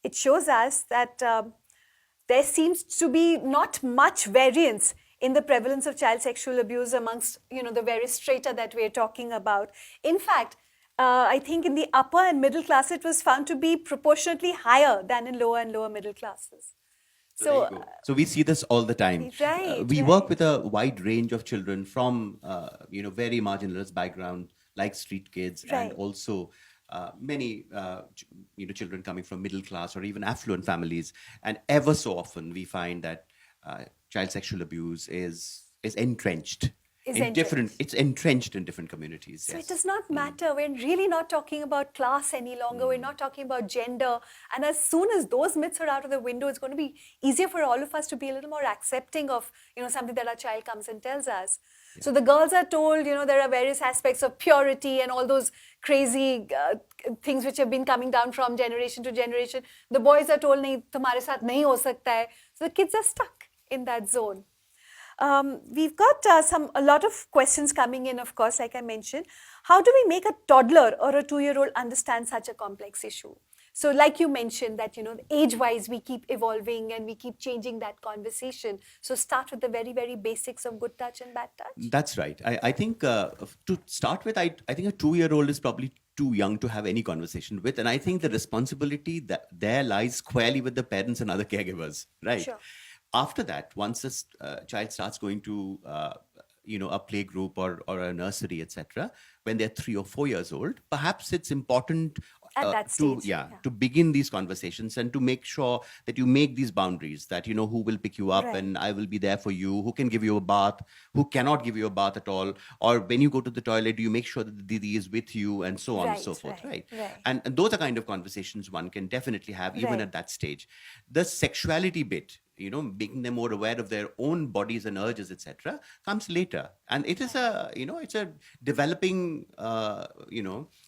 It shows us that there seems to be not much variance in the prevalence of child sexual abuse amongst the various strata that we're talking about. In fact, I think in the upper and middle class it was found to be proportionately higher than in lower and lower middle classes. So we see this all the time. Right, We right. work with a wide range of children from very marginalized background, like street kids, and Right. also many children coming from middle class or even affluent families. And ever so often we find that child sexual abuse is entrenched. It's entrenched in different communities. So Yes. it does not matter. We're really not talking about class any longer. We're not talking about gender. And as soon as those myths are out of the window, it's going to be easier for all of us to be a little more accepting of, something that our child comes and tells us. Yeah. So the girls are told, there are various aspects of purity and all those crazy things which have been coming down from generation to generation. The boys are told, nahi, tumhare saath nahi ho sakta hai. So the kids are stuck in that zone. We've got a lot of questions coming in, of course, like I mentioned. How do we make a toddler or a 2-year-old understand such a complex issue? So like you mentioned that, age-wise, we keep evolving and we keep changing that conversation. So start with the very, very basics of good touch and bad touch. That's right. I think to start with, I think a 2-year-old is probably too young to have any conversation with. And I think the responsibility that there lies squarely with the parents and other caregivers, right? Sure. After that, once a child starts going to a play group or a nursery, etc., when they're 3 or 4 years old, perhaps it's important At that stage, to begin these conversations and to make sure that you make these boundaries, that who will pick you up, Right. and I will be there for you, who can give you a bath, who cannot give you a bath at all, or when you go to the toilet, do you make sure that the didi is with you, and so on and so forth, right? And those are kind of conversations one can definitely have even Right. at that stage. The sexuality bit, making them more aware of their own bodies and urges, etc., comes later. And it is it's a developing,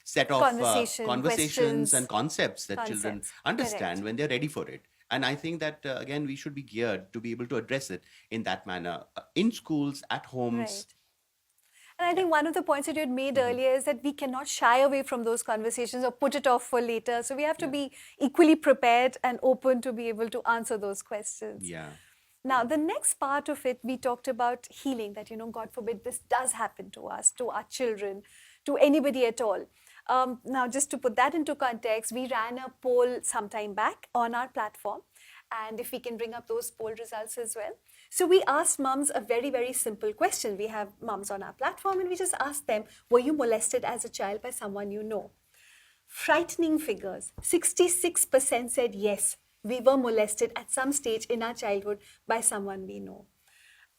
set of Conversation, conversations questions, and concepts that children concepts. understand Correct. when they're ready for it. And I think that, again, we should be geared to be able to address it in that manner, in schools, at homes. Right. And I think one of the points that you had made earlier is that we cannot shy away from those conversations or put it off for later. So we have to be equally prepared and open to be able to answer those questions. Yeah. Now, the next part of it, we talked about healing, that, God forbid, this does happen to us, to our children, to anybody at all. Now, just to put that into context, we ran a poll sometime back on our platform. And if we can bring up those poll results as well. So we asked mums a very, very simple question. We have mums on our platform and we just asked them, were you molested as a child by someone you know? Frightening figures. 66% said yes, we were molested at some stage in our childhood by someone we know.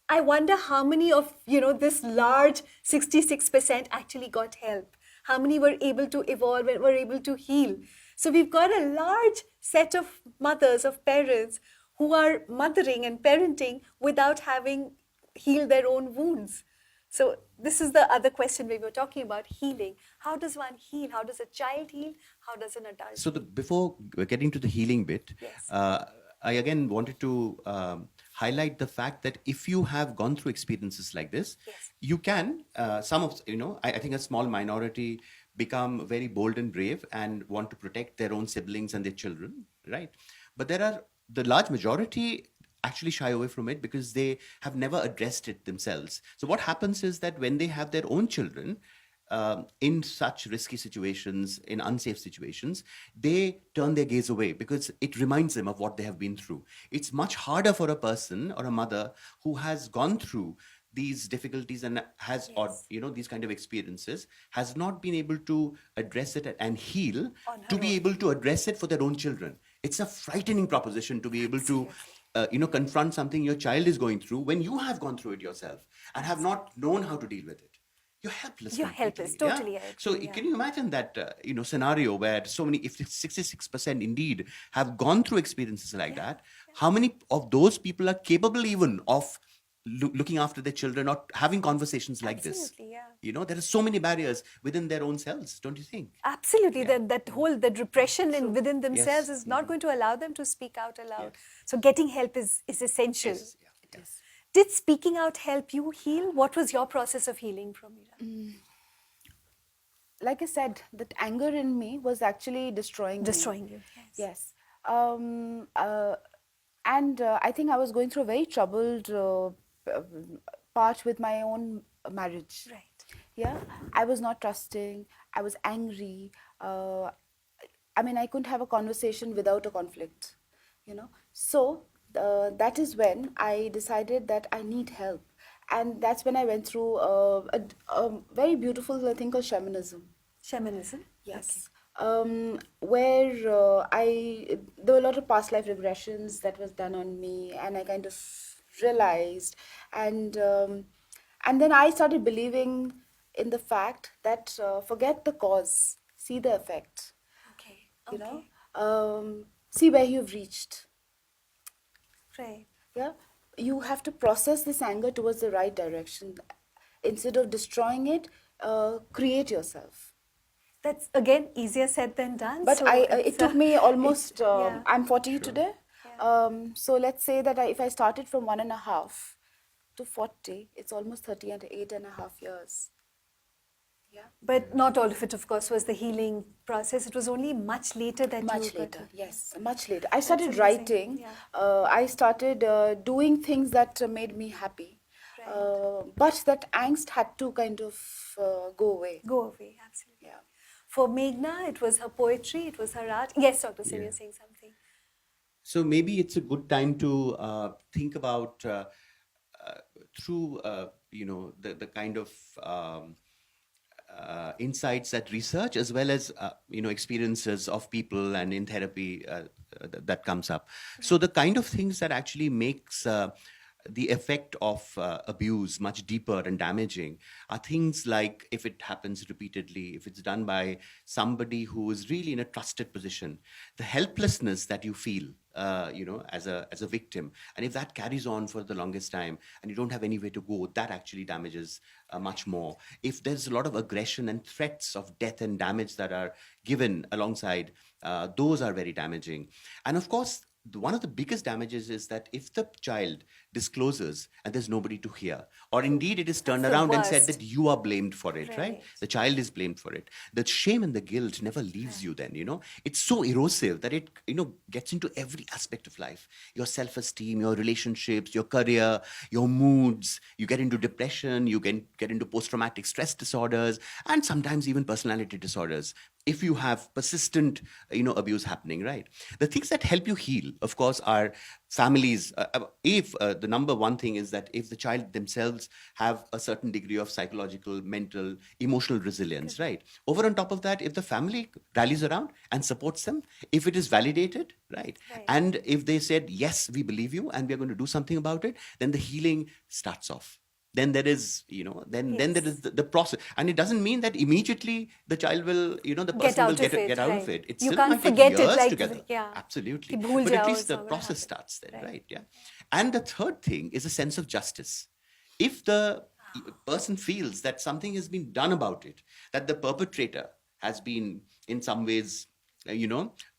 I wonder how many of, this large 66% actually got help. How many were able to evolve and were able to heal? So we've got a large set of mothers, of parents who are mothering and parenting without having healed their own wounds. So this is the other question we were talking about, healing. How does one heal? How does a child heal? How does an adult So heal? before getting to the healing bit, Yes. I again wanted to highlight the fact that if you have gone through experiences like this, Yes. you can, I think a small minority become very bold and brave and want to protect their own siblings and their children, right? But the large majority actually shy away from it because they have never addressed it themselves. So what happens is that when they have their own children, in such risky situations, in unsafe situations, they turn their gaze away because it reminds them of what they have been through. It's much harder for a person or a mother who has gone through these difficulties and has, or these kind of experiences, has not been able to address it and heal, to be able to address it for their own children. It's a frightening proposition to be able to confront something your child is going through when you have gone through it yourself and have not known how to deal with it. You're helpless. You're completely, helpless, totally, I So agree, can you imagine that scenario where so many, if 66% indeed have gone through experiences like that, how many of those people are capable even of looking after their children or having conversations like this? Absolutely, yeah. There are so many barriers within their own selves, don't you think? Absolutely, that repression within themselves is not going to allow them to speak out aloud. So getting help is essential. Yes, yeah, yes. Did speaking out help you heal? What was your process of healing, Promira? Like I said, that anger in me was actually destroying Destroying me. you, Yes. And I think I was going through a very troubled part with my own marriage. Right. Yeah. I was not trusting. I was angry. I mean, I couldn't have a conversation without a conflict, So that is when I decided that I need help. And that's when I went through a very beautiful thing called shamanism. Shamanism? Yes. Where there were a lot of past life regressions that was done on me, and I kind of realized, and then I started believing in the fact that forget the cause, see the effect. Okay. See where you've reached. Right. Yeah, you have to process this anger towards the right direction. Instead of destroying it, create yourself. That's again easier said than done. But so it took me almost, yeah. I'm 40 today. So let's say that if I started from 1.5 to 40, it's almost 38.5 years. Yeah. But not all of it, of course, was the healing process. It was only much later that Much you later, got to- yes, much later. I started amazing, writing. yeah. I started doing things that made me happy. But that angst had to kind of go away. Go away, absolutely. Yeah. For Meghna, it was her poetry, it was her art. Yes, Dr. Sim, you're saying something. So maybe it's a good time to think about through the kind of insights that research as well as experiences of people and in therapy that comes up. So the kind of things that actually makes the effect of abuse much deeper and damaging are things like if it happens repeatedly, if it's done by somebody who is really in a trusted position, the helplessness that you feel as a victim, and if that carries on for the longest time and you don't have any way to go, that actually damages much more. If there's a lot of aggression and threats of death and damage that are given alongside, those are very damaging. And of course, one of the biggest damages is that if the child discloses and there's nobody to hear, or indeed it is turned around and said that you are blamed for it, right? The child is blamed for it. The shame and the guilt never leaves you then, It's so erosive that it, gets into every aspect of life. Your self-esteem, your relationships, your career, your moods. You get into depression, you can get into post-traumatic stress disorders, and sometimes even personality disorders if you have persistent, abuse happening, right? The things that help you heal, of course, are families. If the number one thing is that if the child themselves have a certain degree of psychological, mental, emotional resilience, right? Over on top of that, if the family rallies around and supports them, if it is validated, right? And if they said, yes, we believe you and we're going to do something about it, then the healing starts off. Then there is, then there is the process. And it doesn't mean that immediately the child will, the person will get out of it. It You still can't might take forget years it, like, together. yeah. Absolutely. Ki bhool But at jao, least it's the not gonna process happen. starts then, right? Yeah. And the third thing is a sense of justice. If the person feels that something has been done about it, that the perpetrator has been in some ways,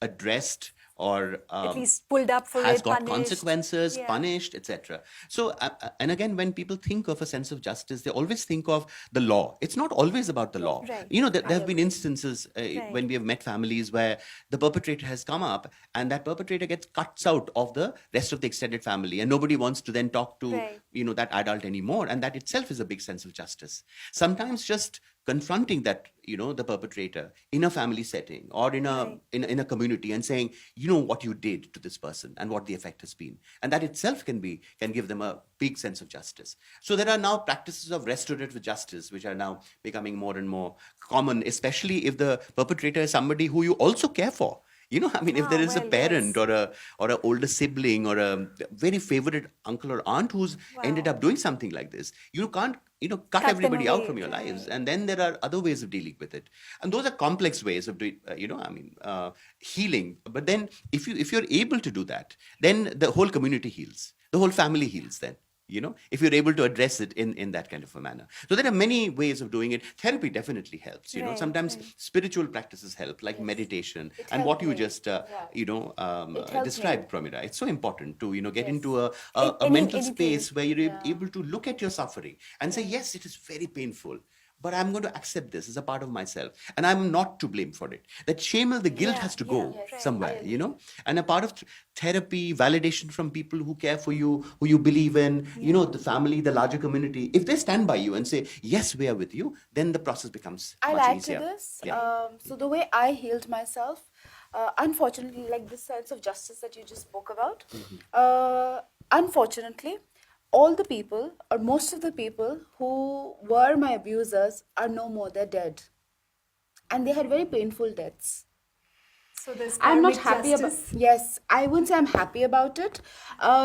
addressed or At least pulled up for has it, got punished. consequences, Yeah. punished, etc. So, and again, when people think of a sense of justice, they always think of the law. It's not always about the law. Right. There have been instances when we have met families where the perpetrator has come up and that perpetrator gets cuts out of the rest of the extended family and nobody wants to then talk to, that adult anymore. And that itself is a big sense of justice. Sometimes just confronting that, the perpetrator in a family setting or in a in a community and saying, what you did to this person and what the effect has been, and that itself can give them a big sense of justice. So there are now practices of restorative justice which are now becoming more and more common, especially if the perpetrator is somebody who you also care for. I mean, if there is a parent or a older sibling or a very favorite uncle or aunt who's ended up doing something like this, you can't cut them everybody out away, from your lives. And then there are other ways of dealing with it, and those are complex ways of doing, healing. But then if you're able to do that, then the whole community heals, the whole family heals. Then, if you're able to address it in that kind of a manner. So there are many ways of doing it. Therapy definitely helps. Sometimes spiritual practices help, like meditation, and what you just described, Promira. It's so important to get into a mental space where you're able to look at your suffering and say, yes, it is very painful, but I'm going to accept this as a part of myself, and I'm not to blame for it. That shame, the guilt has to go somewhere, and a part of therapy, validation from people who care for you, who you believe in, the family, the larger community. If they stand by you and say, yes, we are with you, then the process becomes I'll much add easier. to this. So the way I healed myself, unfortunately, like this sense of justice that you just spoke about, unfortunately, all the people or most of the people who were my abusers are no more. They're dead. And they had very painful deaths. So there's I'm not karmic happy about. justice. Yes, I wouldn't say I'm happy about it.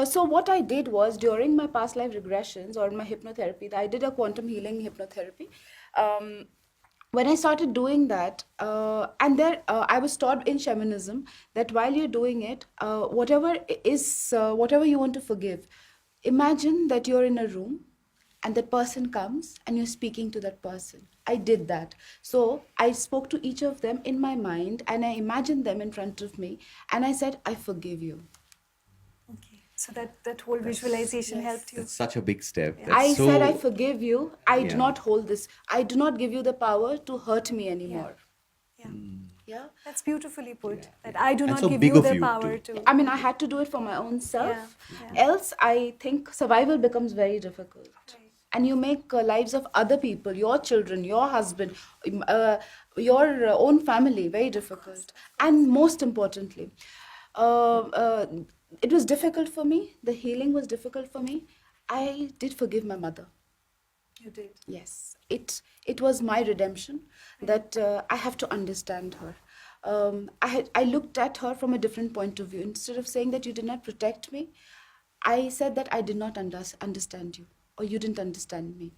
So what I did was, during my past life regressions or my hypnotherapy, I did a quantum healing hypnotherapy. When I started doing that, and there I was taught in shamanism that while you're doing it, whatever you want to forgive, imagine that you're in a room and that person comes and you're speaking to that person. I did that. So I spoke to each of them in my mind and I imagined them in front of me and I said, I forgive you. Okay. So that whole visualization helped you. That's such a big step. I said, I forgive you. I do not hold this. I do not give you the power to hurt me anymore. Yeah. Yeah. That's beautifully put. That I do And not so give big you of the you power too. to. I mean, I had to do it for my own self. Yeah. Else, I think survival becomes very difficult. And you make lives of other people, your children, your husband, your own family very difficult. And most importantly, it was difficult for me. The healing was difficult for me. I did forgive my mother. You did. Yes, it was my redemption that I have to understand her. I looked at her from a different point of view. Instead of saying that you did not protect me, I said that I did not understand you, or you didn't understand me.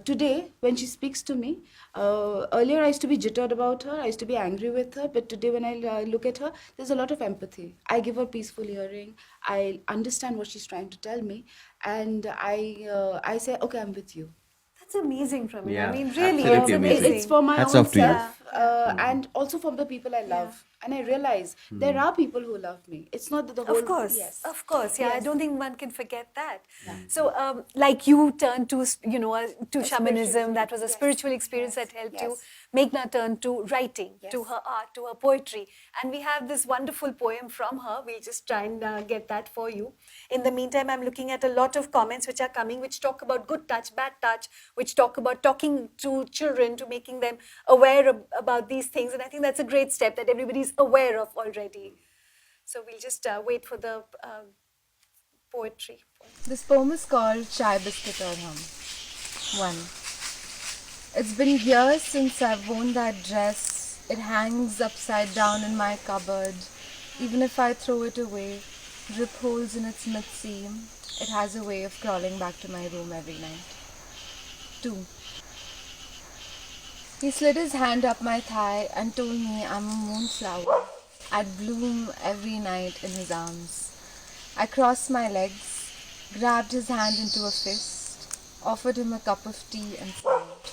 Today, when she speaks to me, earlier I used to be jittered about her, I used to be angry with her, but today when I look at her, there's a lot of empathy. I give her peaceful hearing, I understand what she's trying to tell me, and I say, okay, I'm with you. That's amazing, Pramila. Yeah, I mean, really, absolutely it's amazing. amazing. It's for my Hats own off to you. self and also for the people I love. And I realize there are people who love me. It's not that the whole... Of course, Yes. of course. Yeah, I Yes. don't think one can forget that. So, like you turned to, to shamanism, that was a spiritual experience that helped you. Meghna turned to writing, to her art, to her poetry. And we have this wonderful poem from her. We'll just try and get that for you. In the meantime, I'm looking at a lot of comments which are coming, which talk about good touch, bad touch, which talk about talking to children, to making them aware about these things. And I think that's a great step that everybody's aware of already. So we'll just wait for the poetry. This poem is called Chai Biscuit or Hum. 1. It's been years since I've worn that dress. It hangs upside down in my cupboard. Even if I throw it away, rip holes in its mid-seam, it has a way of crawling back to my room every night. 2. He slid his hand up my thigh and told me I'm a moonflower. I'd bloom every night in his arms. I crossed my legs, grabbed his hand into a fist, offered him a cup of tea and smiled.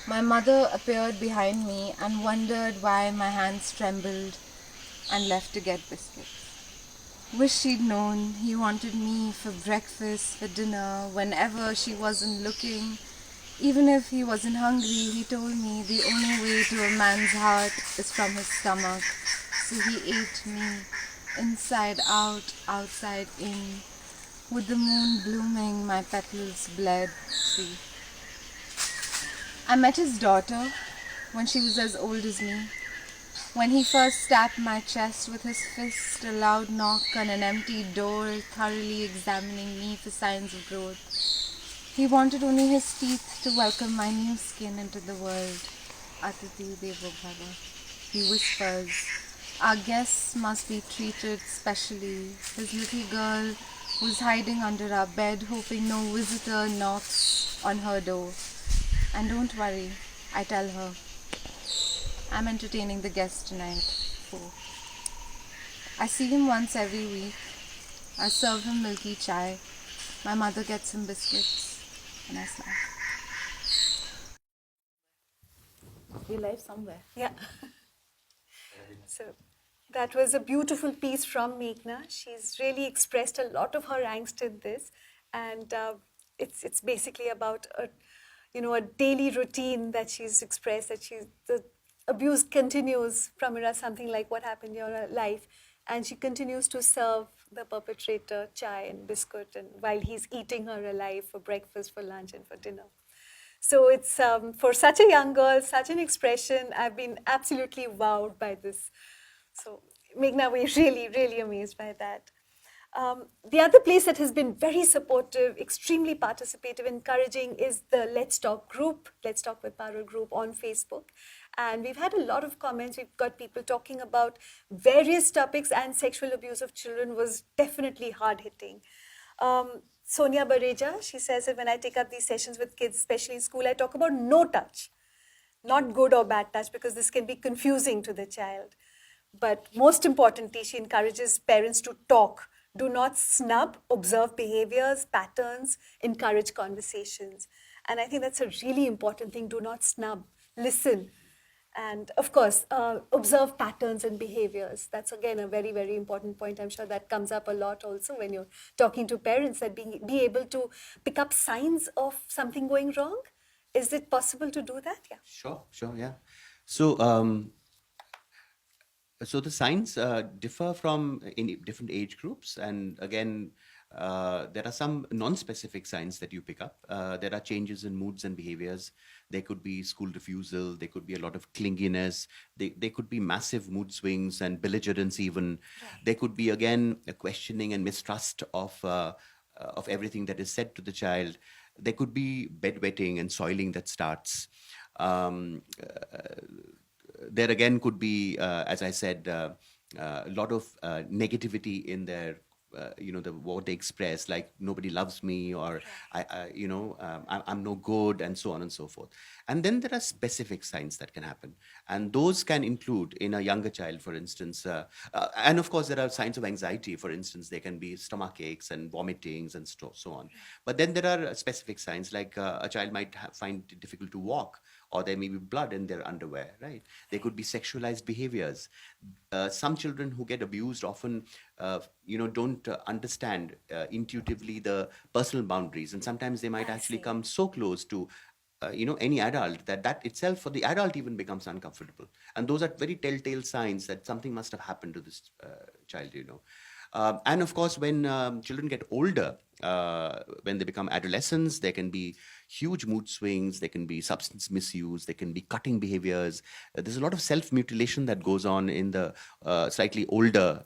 My mother appeared behind me and wondered why my hands trembled and left to get biscuits. Wish she'd known he wanted me for breakfast, for dinner, whenever she wasn't looking. Even if he wasn't hungry, he told me the only way to a man's heart is from his stomach. So he ate me, inside out, outside in. With the moon blooming, my petals bled free. I met his daughter when she was as old as me. When he first tapped my chest with his fist, a loud knock on an empty door, thoroughly examining me for signs of growth. He wanted only his teeth to welcome my new skin into the world. Atiti Devo Bhava. He whispers, our guests must be treated specially. His little girl was hiding under our bed, hoping no visitor knocks on her door. And don't worry, I tell her. I'm entertaining the guests tonight. 4. I see him once every week. I serve him milky chai. My mother gets him biscuits. And I snack. Your life somewhere. Yeah. So that was a beautiful piece from Meghna. She's really expressed a lot of her angst in this, and it's basically about a daily routine that she's expressed, that the abuse continues. Promira, something like what happened in your life, and she continues to serve the perpetrator chai and biscuit, and while he's eating her alive for breakfast, for lunch, and for dinner. So it's for such a young girl, such an expression. I've been absolutely wowed by this. So Meghna, we're really, really amazed by that. The other place that has been very supportive, extremely participative, encouraging is the Let's Talk group, Let's Talk with Parul group on Facebook. And we've had a lot of comments. We've got people talking about various topics, and sexual abuse of children was definitely hard-hitting. Sonia Bareja, she says that when I take up these sessions with kids, especially in school, I talk about no touch, not good or bad touch, because this can be confusing to the child. But most importantly, she encourages parents to talk. Do not snub, observe behaviors, patterns, encourage conversations. And I think that's a really important thing. Do not snub, listen. And of course, observe patterns and behaviors. That's again a very, very important point. I'm sure that comes up a lot also when you're talking to parents, that be able to pick up signs of something going wrong. Is it possible to do that? Yeah. Sure, yeah. So, so the signs differ from in different age groups, and again, there are some non-specific signs that you pick up. There are changes in moods and behaviors. There could be school refusal. There could be a lot of clinginess. There could be massive mood swings and belligerence even. Right. There could be, again, a questioning and mistrust of everything that is said to the child. There could be bedwetting and soiling that starts. There again could be, as I said, a lot of negativity in their what they express, like nobody loves me, or I'm no good, and so on and so forth. And then there are specific signs that can happen, and those can include in a younger child, for instance, and of course there are signs of anxiety. For instance, there can be stomach aches and vomitings and so on. But then there are specific signs, like a child might find it difficult to walk, or there may be blood in their underwear, right? There could be sexualized behaviors. Some children who get abused often, don't understand intuitively the personal boundaries, and sometimes they might actually come so close to any adult that itself for the adult even becomes uncomfortable. And those are very telltale signs that something must have happened to this child, and of course, when children get older, when they become adolescents, there can be huge mood swings, there can be substance misuse, there can be cutting behaviors. There's a lot of self-mutilation that goes on in the slightly older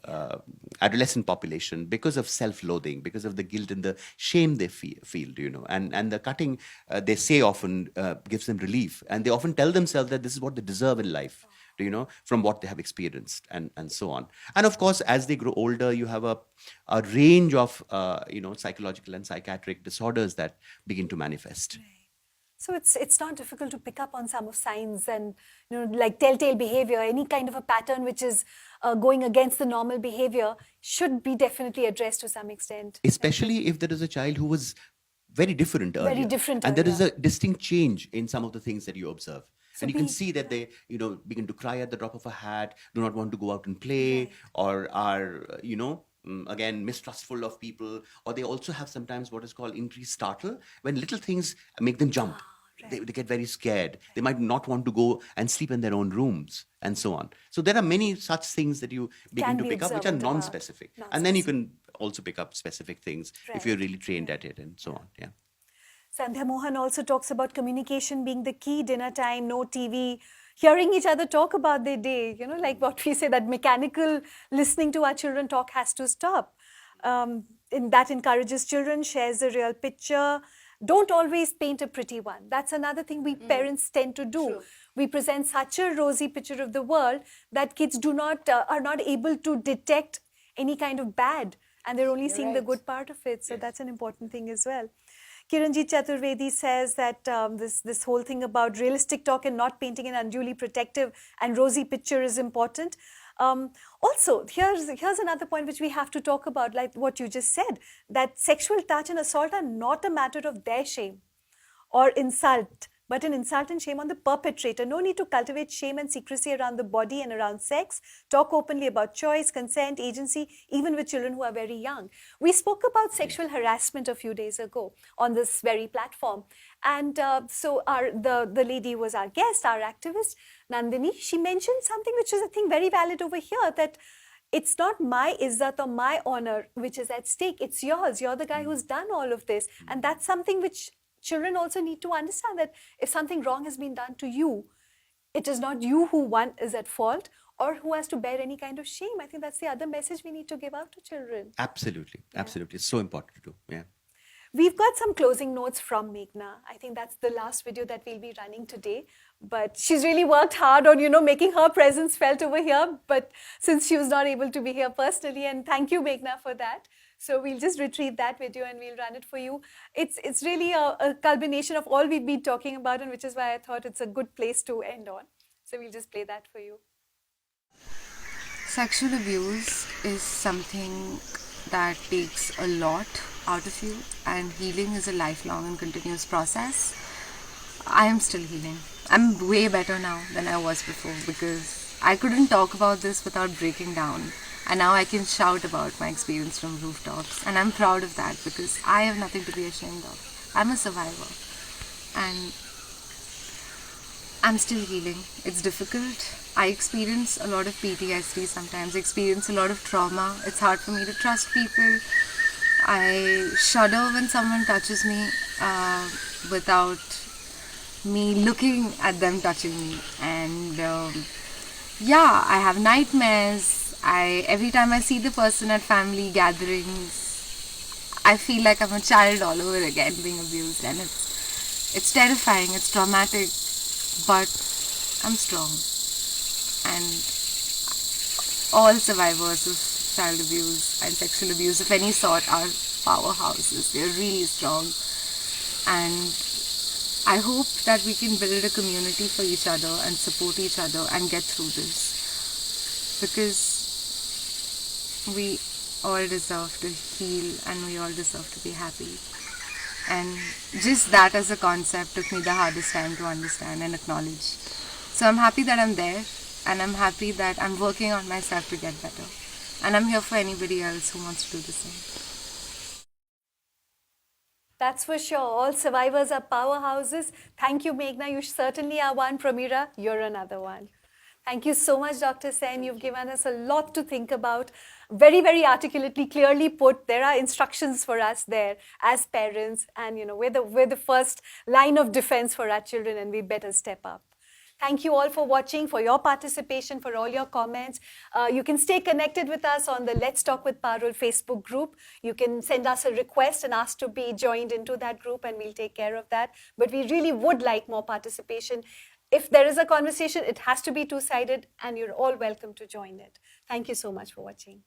adolescent population because of self-loathing, because of the guilt and the shame they feel, and the cutting, they say often gives them relief. And they often tell themselves that this is what they deserve in life. From what they have experienced, and so on. And of course, as they grow older, you have a range of psychological and psychiatric disorders that begin to manifest. Right. So it's not difficult to pick up on some of signs and like telltale behavior, any kind of a pattern which is going against the normal behavior should be definitely addressed to some extent. Especially if there is a child who was very different earlier. Very different and earlier. There is a distinct change in some of the things that you observe. So and you can see that they, begin to cry at the drop of a hat, do not want to go out and play, right, or are, again, mistrustful of people, or they also have sometimes what is called increased startle, when little things make them jump. Right. They get very scared. Right. They might not want to go and sleep in their own rooms, and so on. So there are many such things that you begin to pick up, which are non-specific. And then you can also pick up specific things, right, if you're really trained at it, and so on. Yeah. Sandhya Mohan also talks about communication being the key, dinner time, no TV, hearing each other talk about their day, like what we say, that mechanical listening to our children talk has to stop. And that encourages children, shares a real picture. Don't always paint a pretty one. That's another thing we parents tend to do. True. We present such a rosy picture of the world that kids are not able to detect any kind of bad, and they're only seeing the right. good part of it. So that's an important thing as well. Kiranjit Chaturvedi says that this whole thing about realistic talk and not painting an unduly protective and rosy picture is important. Also, here's another point which we have to talk about, like what you just said, that sexual touch and assault are not a matter of their shame or insult, but an insult and shame on the perpetrator. No need to cultivate shame and secrecy around the body and around sex. Talk openly about choice, consent, agency, even with children who are very young. We spoke about sexual harassment a few days ago on this very platform. And so the lady was our guest, our activist, Nandini. She mentioned something which is, I think, very valid over here, that it's not my izzat or my honor which is at stake. It's yours. You're the guy who's done all of this. And that's something which children also need to understand, that if something wrong has been done to you, it is not you who one is at fault or who has to bear any kind of shame. I think that's the other message we need to give out to children. Absolutely. It's so important to do. Yeah. We've got some closing notes from Meghna. I think that's the last video that we'll be running today. But she's really worked hard on, making her presence felt over here. But since she was not able to be here personally, and thank you, Meghna, for that. So we'll just retrieve that video and we'll run it for you. It's really a culmination of all we've been talking about, and which is why I thought it's a good place to end on. So we'll just play that for you. Sexual abuse is something that takes a lot out of you, and healing is a lifelong and continuous process. I am still healing. I'm way better now than I was before, because I couldn't talk about this without breaking down. And now I can shout about my experience from rooftops. And I'm proud of that, because I have nothing to be ashamed of. I'm a survivor. And I'm still healing. It's difficult. I experience a lot of PTSD sometimes. I experience a lot of trauma. It's hard for me to trust people. I shudder when someone touches me without me looking at them touching me. And I have nightmares. Every time I see the person at family gatherings, I feel like I'm a child all over again being abused, and it's terrifying, it's traumatic, but I'm strong. And all survivors of child abuse and sexual abuse of any sort are powerhouses. They're really strong, and I hope that we can build a community for each other and support each other and get through this, because we all deserve to heal and we all deserve to be happy. And just that as a concept took me the hardest time to understand and acknowledge. So I'm happy that I'm there, and I'm happy that I'm working on myself to get better. And I'm here for anybody else who wants to do the same. That's for sure. All survivors are powerhouses. Thank you, Meghna. You certainly are one. Promira, you're another one. Thank you so much, Dr. Sen. You've given us a lot to think about. Very, very articulately, clearly put. There are instructions for us there as parents, and we're the first line of defense for our children, and we better step up. Thank you all for watching, for your participation, for all your comments. You can stay connected with us on the Let's Talk with Parul Facebook group. You can send us a request and ask to be joined into that group, and we'll take care of that. But we really would like more participation. If there is a conversation, it has to be two-sided, and you're all welcome to join it. Thank you so much for watching.